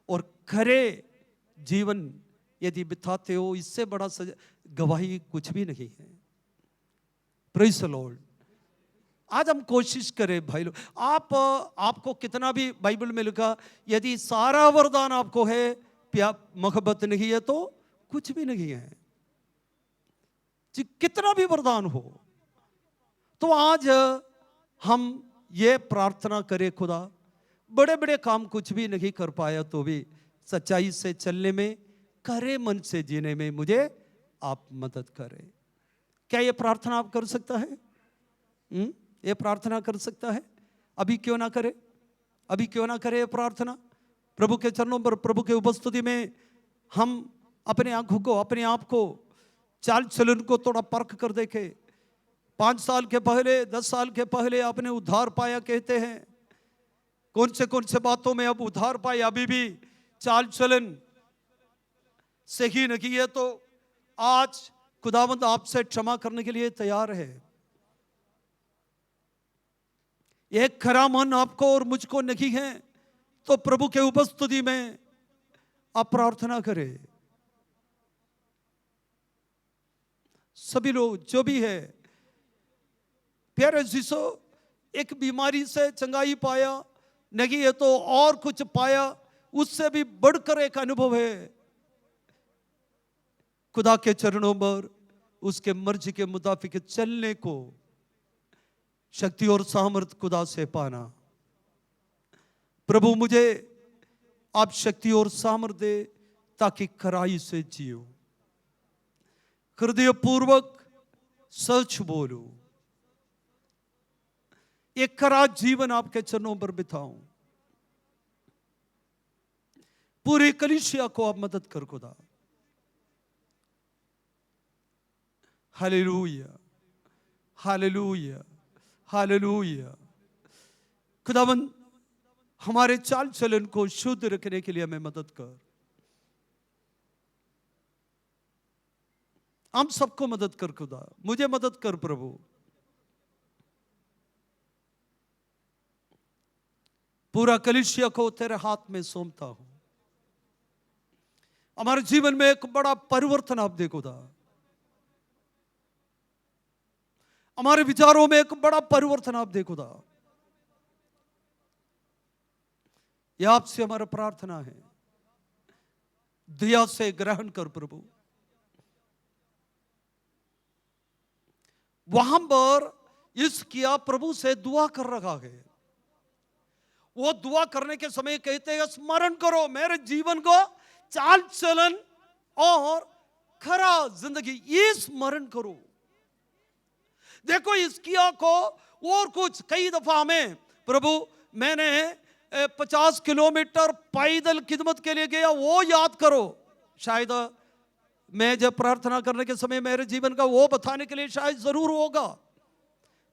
और खरे जीवन यदि बिताते हो, इससे बड़ा गवाही कुछ भी नहीं है। Praise the Lord. आज हम कोशिश करें भाई लोग, आपको कितना भी बाइबल में लिखा, यदि सारा वरदान आपको है, मोहब्बत नहीं है तो कुछ भी नहीं है। कितना भी वरदान हो, तो आज हम ये प्रार्थना करें, खुदा बड़े बड़े काम कुछ भी नहीं कर पाया तो भी सच्चाई से चलने में, खरे मन से जीने में मुझे आप मदद करें। क्या ये प्रार्थना आप कर सकता है? ये प्रार्थना कर सकता है? अभी क्यों ना करे? अभी क्यों ना करे ये प्रार्थना? प्रभु के चरणों पर, प्रभु के उपस्थिति में हम अपने आंखों को, अपने आप को, चाल चलन को थोड़ा परख कर देखे। 5 साल के पहले, 10 साल के पहले आपने उद्धार पाया कहते हैं, कौन से बातों में अब उद्धार पाए? अभी भी चाल चलन सही नहीं है तो आज खुदावंद आपसे क्षमा करने के लिए तैयार है। एक खरा मन आपको और मुझको नहीं है तो प्रभु के उपस्थिति में आप प्रार्थना करें। सभी लोग जो भी है, प्यारे जीसो, एक बीमारी से चंगाई पाया नहीं है तो और कुछ पाया, उससे भी बढ़कर एक अनुभव है खुदा के चरणों पर उसके मर्जी के मुताबिक चलने को, शक्ति और सामर्थ खुदा से पाना। प्रभु मुझे आप शक्ति और सामर्थ दे ताकि खराई से जियो, हृदय पूर्वक सच बोलूं, एक खरा जीवन आपके चरणों पर बिताऊं। पूरी कलीसिया को आप मदद कर खुदा। Hallelujah, hallelujah, hallelujah. खुदावंद हमारे चाल चलन को शुद्ध रखने के लिए हमें मदद कर। हम सबको मदद कर खुदा, मुझे मदद कर प्रभु। पूरा कलीसिया को तेरे हाथ में सौंपता हूं। हमारे जीवन में एक बड़ा परिवर्तन आप देखो खुदा। हमारे विचारों में एक बड़ा परिवर्तन आप देखो खुदा। यह आपसे हमारा प्रार्थना है, दया से ग्रहण कर प्रभु। वहां पर इस किया प्रभु से दुआ कर रहा है। वो दुआ करने के समय कहते हैं स्मरण करो मेरे जीवन को, चाल चलन और खरा जिंदगी, ये स्मरण करो। देखो इस किया को और कुछ कई दफा हमें प्रभु मैंने 50 किलोमीटर पैदल खिदमत के लिए गया, वो याद करो। शायद मैं जब प्रार्थना करने के समय मेरे जीवन का वो बताने के लिए शायद जरूर होगा।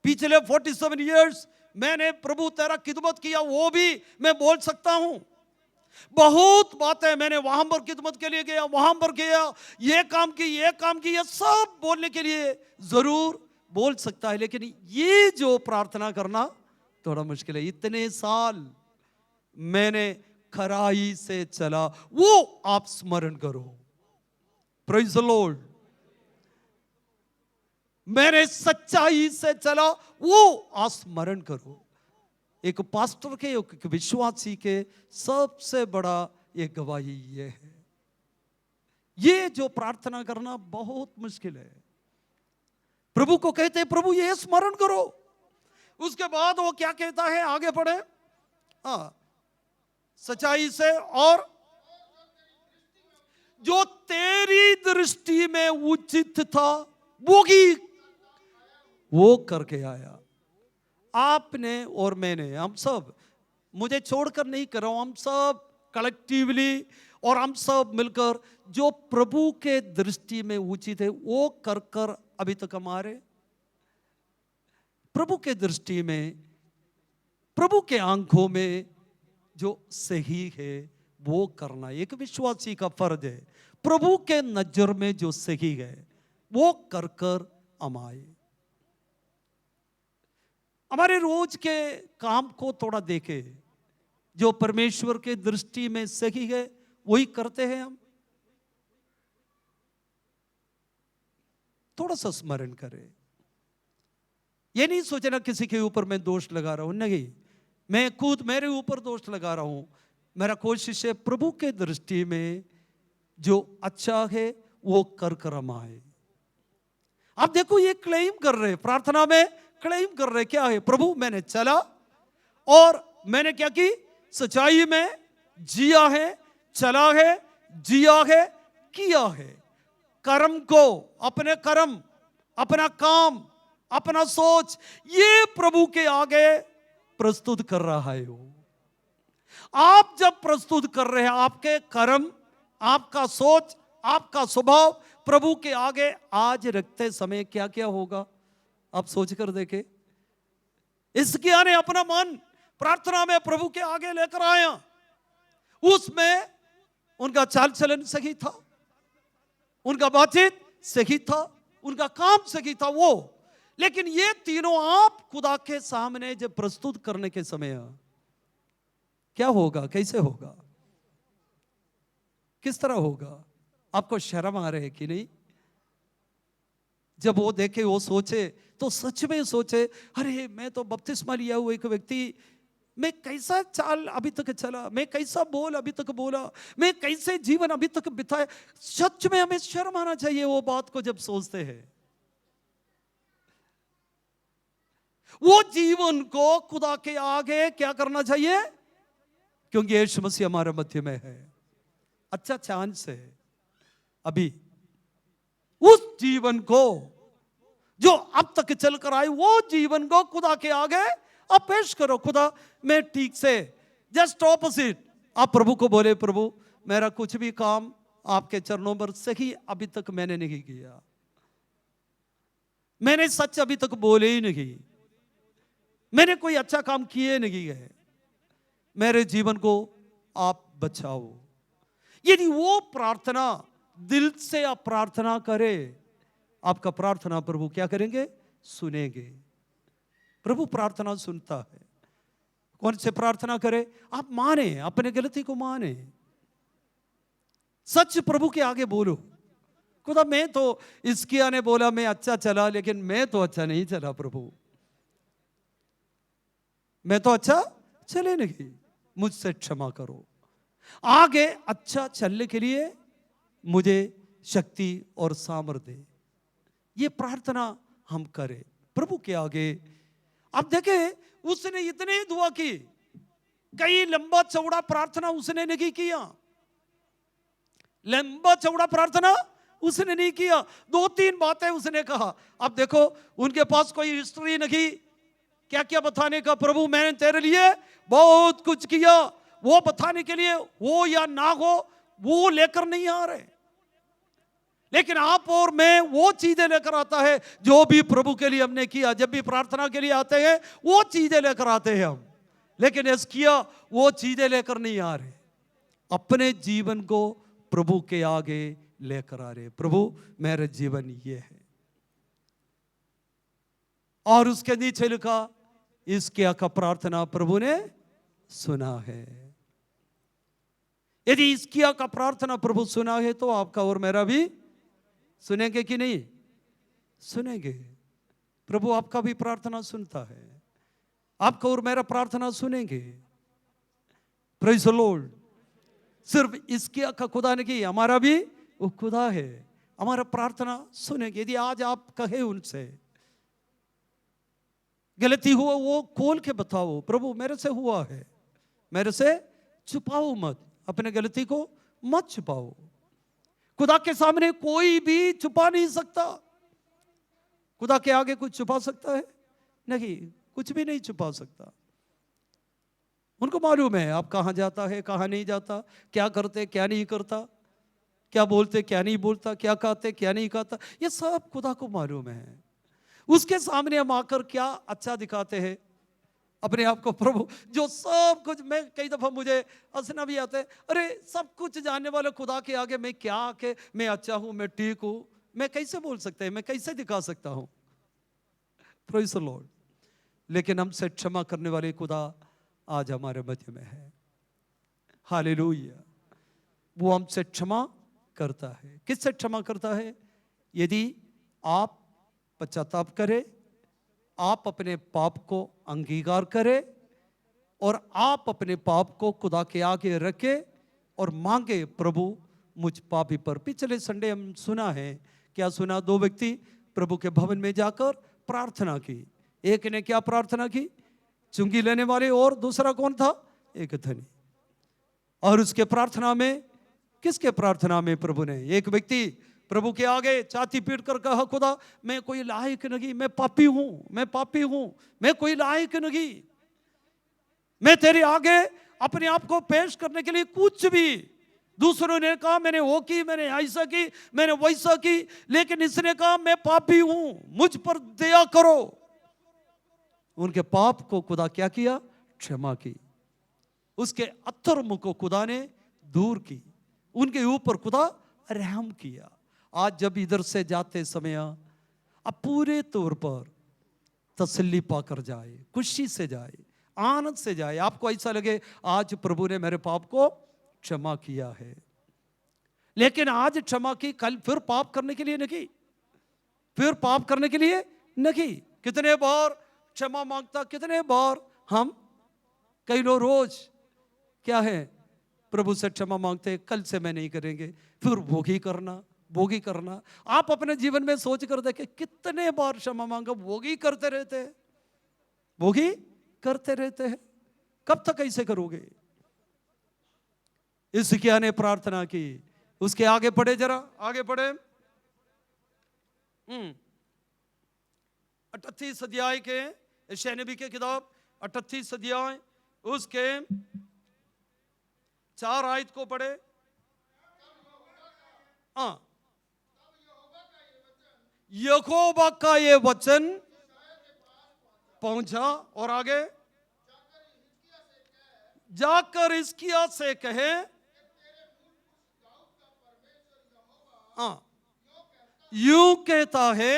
पिछले 47 इयर्स मैंने प्रभु तेरा खिदमत किया, वो भी मैं बोल सकता हूं। बहुत बातें मैंने वहां पर खिदमत के लिए गया, वहां पर गया, ये काम की, ये काम की, ये सब बोलने के लिए जरूर बोल सकता है। लेकिन ये जो प्रार्थना करना थोड़ा मुश्किल है। इतने साल मैंने खराई से चला, वो आप स्मरण करो। Praise the Lord. मैंने सच्चाई से चला, वो आप स्मरण करो। एक पास्टर के, एक विश्वासी के सबसे बड़ा एक गवाही ये है। ये जो प्रार्थना करना बहुत मुश्किल है। प्रभु को कहते हैं प्रभु ये स्मरण करो। उसके बाद वो क्या कहता है, आगे बढ़े। सच्चाई से और जो तेरी दृष्टि में उचित था वो करके आया। आपने और मैंने, हम सब, मुझे छोड़कर नहीं कर रहा हूं, हम सब कलेक्टिवली और हम सब मिलकर जो प्रभु के दृष्टि में उचित है वो कर कर अभी तक हमारे प्रभु के दृष्टि में, प्रभु के आंखों में जो सही है वो करना एक विश्वासी का फर्ज है। प्रभु के नजर में जो सही है वो कर कर अमाए। हमारे रोज के काम को थोड़ा देखे, जो परमेश्वर के दृष्टि में सही है वही करते हैं हम। थोड़ा सा स्मरण करें। ये नहीं सोचना किसी के ऊपर मैं दोष लगा रहा हूं, नहीं, मैं खुद मेरे ऊपर दोष लगा रहा हूं। मेरा कोशिश है प्रभु के दृष्टि में जो अच्छा है वो कर कर आए। आप देखो ये क्लेम कर रहे, प्रार्थना में क्लेम कर रहे क्या है, प्रभु मैंने चला और मैंने क्या की, सच्चाई में जिया है, चला है, जिया है, किया है। कर्म को, अपने कर्म, अपना काम, अपना सोच, ये प्रभु के आगे प्रस्तुत कर रहा है। वो आप जब प्रस्तुत कर रहे हैं, आपके कर्म, आपका सोच, आपका स्वभाव प्रभु के आगे आज रखते समय क्या क्या होगा आप सोच कर देखे। इसके आने अपना मन प्रार्थना में प्रभु के आगे लेकर आया, उसमें उनका चाल चलन सही था, उनका बातचीत सही था, उनका काम सही था वो। लेकिन ये तीनों आप खुदा के सामने जब प्रस्तुत करने के समय क्या होगा, कैसे होगा, किस तरह होगा? आपको शर्म आ रही है कि नहीं? जब वो देखे, वो सोचे, तो सच में सोचे, अरे मैं तो बपतिस्मा लिया हुआ एक व्यक्ति, मैं कैसा चाल अभी तक चला, मैं कैसा बोल अभी तक बोला, मैं कैसे जीवन अभी तक बिताया। सच में हमें शर्म आना चाहिए वो बात को जब सोचते हैं। वो जीवन को खुदा के आगे क्या करना चाहिए, क्योंकि यीशु मसीह हमारे मध्य में है। अच्छा चांस है अभी उस जीवन को जो अब तक चल कर आए, वो जीवन को खुदा के आगे आप पेश करो। खुदा मैं ठीक से, जस्ट ऑपोजिट, आप प्रभु को बोले, प्रभु मेरा कुछ भी काम आपके चरणों पर सही अभी तक मैंने नहीं किया, मैंने सच अभी तक बोले ही नहीं, मैंने कोई अच्छा काम किए नहीं है, मेरे जीवन को आप बचाओ। यदि वो प्रार्थना दिल से आप प्रार्थना करें, आपका प्रार्थना प्रभु क्या करेंगे? सुनेंगे। प्रभु प्रार्थना सुनता है। कौन से प्रार्थना करे? आप माने, अपने गलती को माने, सच प्रभु के आगे बोलो। खुदा मैं तो, इसकिया ने बोला मैं अच्छा चला, लेकिन मैं तो अच्छा नहीं चला प्रभु, मैं तो अच्छा चले नहीं, मुझसे क्षमा करो। आगे अच्छा चलने के लिए मुझे शक्ति और सामर्थ्य दे। ये प्रार्थना हम करें प्रभु के आगे। आप देखें, उसने इतने दुआ की, कई लंबा चौड़ा प्रार्थना उसने नहीं किया, लंबा चौड़ा प्रार्थना उसने नहीं किया, 2-3 बातें उसने कहा। अब देखो, उनके पास कोई हिस्ट्री नहीं क्या क्या बताने का। प्रभु मैंने तेरे लिए बहुत कुछ किया, वो बताने के लिए हो या ना हो वो लेकर नहीं आ रहे, लेकिन आप और मैं वो चीजें लेकर आता है जो भी प्रभु के लिए हमने किया। जब भी प्रार्थना के लिए आते हैं वो चीजें लेकर आते हैं हम, लेकिन हिजकिय्याह वो चीजें लेकर नहीं आ रहे, अपने जीवन को प्रभु के आगे लेकर आ रहे। प्रभु मेरा जीवन ये है, और उसके नीचे लिखा हिजकिय्याह का प्रार्थना प्रभु ने सुना है। यदि हिजकिय्याह का प्रार्थना प्रभु सुना है तो आपका और मेरा भी सुनेंगे कि नहीं? सुनेंगे। प्रभु आपका भी प्रार्थना सुनता है, आपका और मेरा प्रार्थना सुनेंगे। Praise the Lord. सिर्फ हिजकिय्याह का खुदा नहीं, हमारा भी वो खुदा है, हमारा प्रार्थना सुनेंगे। यदि आज आप कहे उनसे गलती हुआ वो खोल के बताओ, प्रभु मेरे से हुआ है, मेरे से छुपाओ मत, अपने गलती को मत छुपाओ। खुदा के सामने कोई भी छुपा नहीं सकता। खुदा के आगे कुछ छुपा सकता है? नहीं, कुछ भी नहीं छुपा सकता। उनको मालूम है आप कहां जाता है, कहां नहीं जाता, क्या करते क्या नहीं करता, क्या बोलते क्या नहीं बोलता, क्या कहते क्या नहीं कहता, ये सब खुदा को मालूम है। उसके सामने हम आकर क्या अच्छा दिखाते हैं अपने आप को। प्रभु जो सब कुछ, मैं कई दफा मुझे हंसना भी आता है, अरे सब कुछ जानने वाले खुदा के आगे मैं क्या आके मैं अच्छा हूं, मैं ठीक हूं, मैं कैसे बोल सकते हैं, मैं कैसे दिखा सकता हूं? Praise the Lord. लेकिन हमसे क्षमा करने वाले खुदा आज हमारे मध्य में है। हालेलुया। वो हमसे क्षमा करता है। किससे क्षमा करता है? यदि आप पश्चाताप करें, आप अपने पाप को अंगीकार करें और आप अपने पाप को खुदा के आगे रखे और मांगे, प्रभु मुझ पापी पर। पिछले संडे हम सुना है, क्या सुना? 2 व्यक्ति प्रभु के भवन में जाकर प्रार्थना की। एक ने क्या प्रार्थना की? चुंगी लेने वाले, और दूसरा कौन था? एक धनी। और उसके प्रार्थना में, किसके प्रार्थना में प्रभु ने, एक व्यक्ति प्रभु के आगे छाती पीट कर कहा, खुदा मैं कोई लायक नहीं, मैं पापी हूं, मैं पापी हूं, मैं कोई लायक नहीं, मैं तेरे आगे अपने आप को पेश करने के लिए कुछ भी। दूसरों ने कहा मैंने वो की, मैंने ऐसा की, मैंने वैसा की, लेकिन इसने कहा मैं पापी हूं, मुझ पर दया करो। उनके पाप को खुदा क्या किया? क्षमा की। उसके अधर्म को खुदा ने दूर की, उनके ऊपर खुदा रहम किया। आज जब इधर से जाते समय अब पूरे तौर पर तसल्ली पाकर जाए, खुशी से जाए, आनंद से जाए। आपको ऐसा लगे आज प्रभु ने मेरे पाप को क्षमा किया है, लेकिन आज क्षमा की, कल फिर पाप करने के लिए नहीं, फिर पाप करने के लिए नहीं। कितने बार क्षमा मांगता, कितने बार हम, कई लोग रोज क्या है प्रभु से क्षमा मांगते, कल से मैं नहीं करेंगे, फिर भोगी करना, भोगी करना। आप अपने जीवन में सोच कर देखें कितने बार क्षमा मांगा, भोगी करते रहते हैं, भोगी करते रहते हैं। कब तक ऐसे करोगे? हिजकिय्याह ने प्रार्थना की। उसके आगे पढ़े, जरा आगे पढ़े। 38 अध्याय के, यशायाह नबी के किताब 38 अध्याय उसके 4 आयत को पढ़े। हाँ, यहोवा का ये वचन पहुंचा और आगे जाकर हिजकिय्याह से कहे, यूं कहता है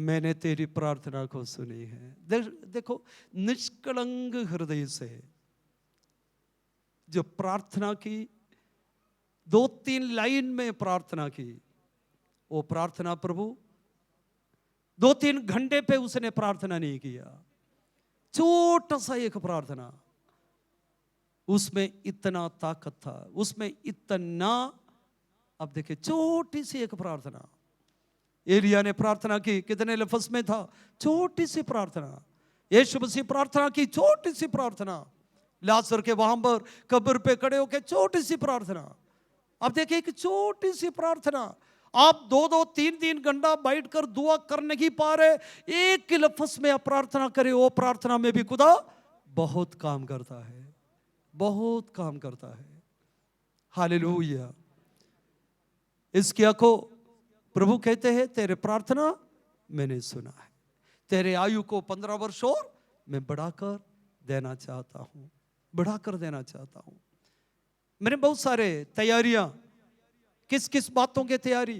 मैंने तेरी प्रार्थना को सुनी है। देखो, निष्कलंक हृदय से जो प्रार्थना की, 2-3 लाइन में प्रार्थना की, वो प्रार्थना प्रभु 2-3 घंटे पे उसने प्रार्थना नहीं किया। छोटा सा एक प्रार्थना, उसमें इतना ताकत था, उसमें इतना। अब देखिए, छोटी सी एक प्रार्थना। एलिया ने प्रार्थना की, कितने लफ्ज में था? छोटी सी प्रार्थना। यीशु मसीह प्रार्थना की, छोटी सी प्रार्थना। लाजर के वहां पर कब्र पे खड़े होकर छोटी सी प्रार्थना। अब देखिए, एक छोटी सी प्रार्थना। आप 2-2, 3-3 घंटा बैठकर दुआ कर नहीं पा रहे, एक लफ्ज में आप प्रार्थना करें, वो प्रार्थना में भी खुदा बहुत काम करता है, बहुत काम करता है। हालेलुया। हिजकिय्याह को प्रभु कहते हैं, तेरे प्रार्थना मैंने सुना है, तेरे आयु को 15 वर्ष और मैं बढ़ाकर देना चाहता हूं, बढ़ाकर देना चाहता हूं। मैंने बहुत सारे तैयारियां, किस किस बातों की तैयारी?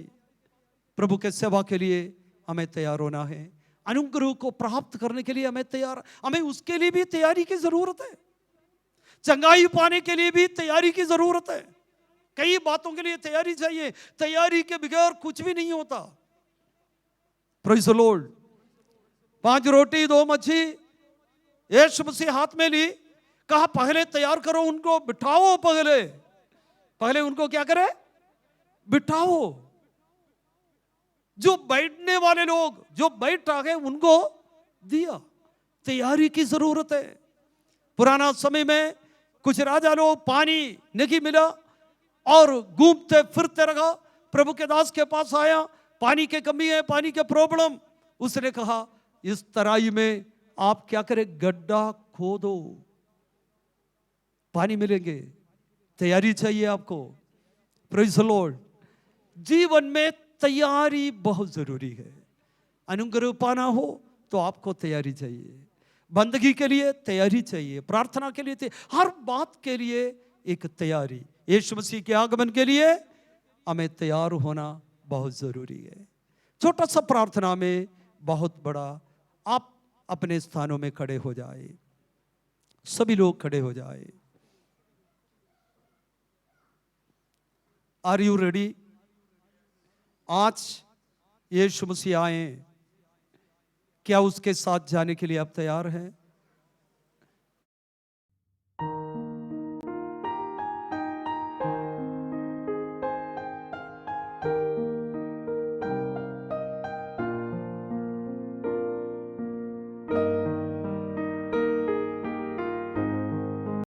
प्रभु के सेवा के लिए हमें तैयार होना है, अनुग्रह को प्राप्त करने के लिए हमें तैयार, हमें उसके लिए भी तैयारी की जरूरत है, चंगाई पाने के लिए भी तैयारी की जरूरत है। कई बातों के लिए तैयारी चाहिए, तैयारी के बगैर कुछ भी नहीं होता। Praise the Lord. 5 रोटी 2 मच्छी यीशु मसीह हाथ में ली, कहा पहले तैयार करो, उनको बिठाओ, पहले उनको क्या करे? बिठाओ। जो बैठने वाले लोग जो बैठ आ गए उनको दिया। तैयारी की जरूरत है। पुराना समय में कुछ राजा लोग पानी नहीं मिला और घूमते फिरते रहा। प्रभु के दास के पास आया, पानी की कमी है, पानी के प्रॉब्लम। उसने कहा इस तराई में आप क्या करें, गड्ढा खोदो, पानी मिलेंगे। तैयारी चाहिए आपको। Praise the Lord. जीवन में तैयारी बहुत जरूरी है। अनुग्रह पाना हो तो आपको तैयारी चाहिए, बंदगी के लिए तैयारी चाहिए, प्रार्थना के लिए हर बात के लिए एक तैयारी। यीशु मसीह के आगमन के लिए हमें तैयार होना बहुत जरूरी है। छोटा सा प्रार्थना में बहुत बड़ा। आप अपने स्थानों में खड़े हो जाए, सभी लोग खड़े हो जाए। Are you ready? आज यीशु मसीह आए, क्या उसके साथ जाने के लिए आप तैयार हैं?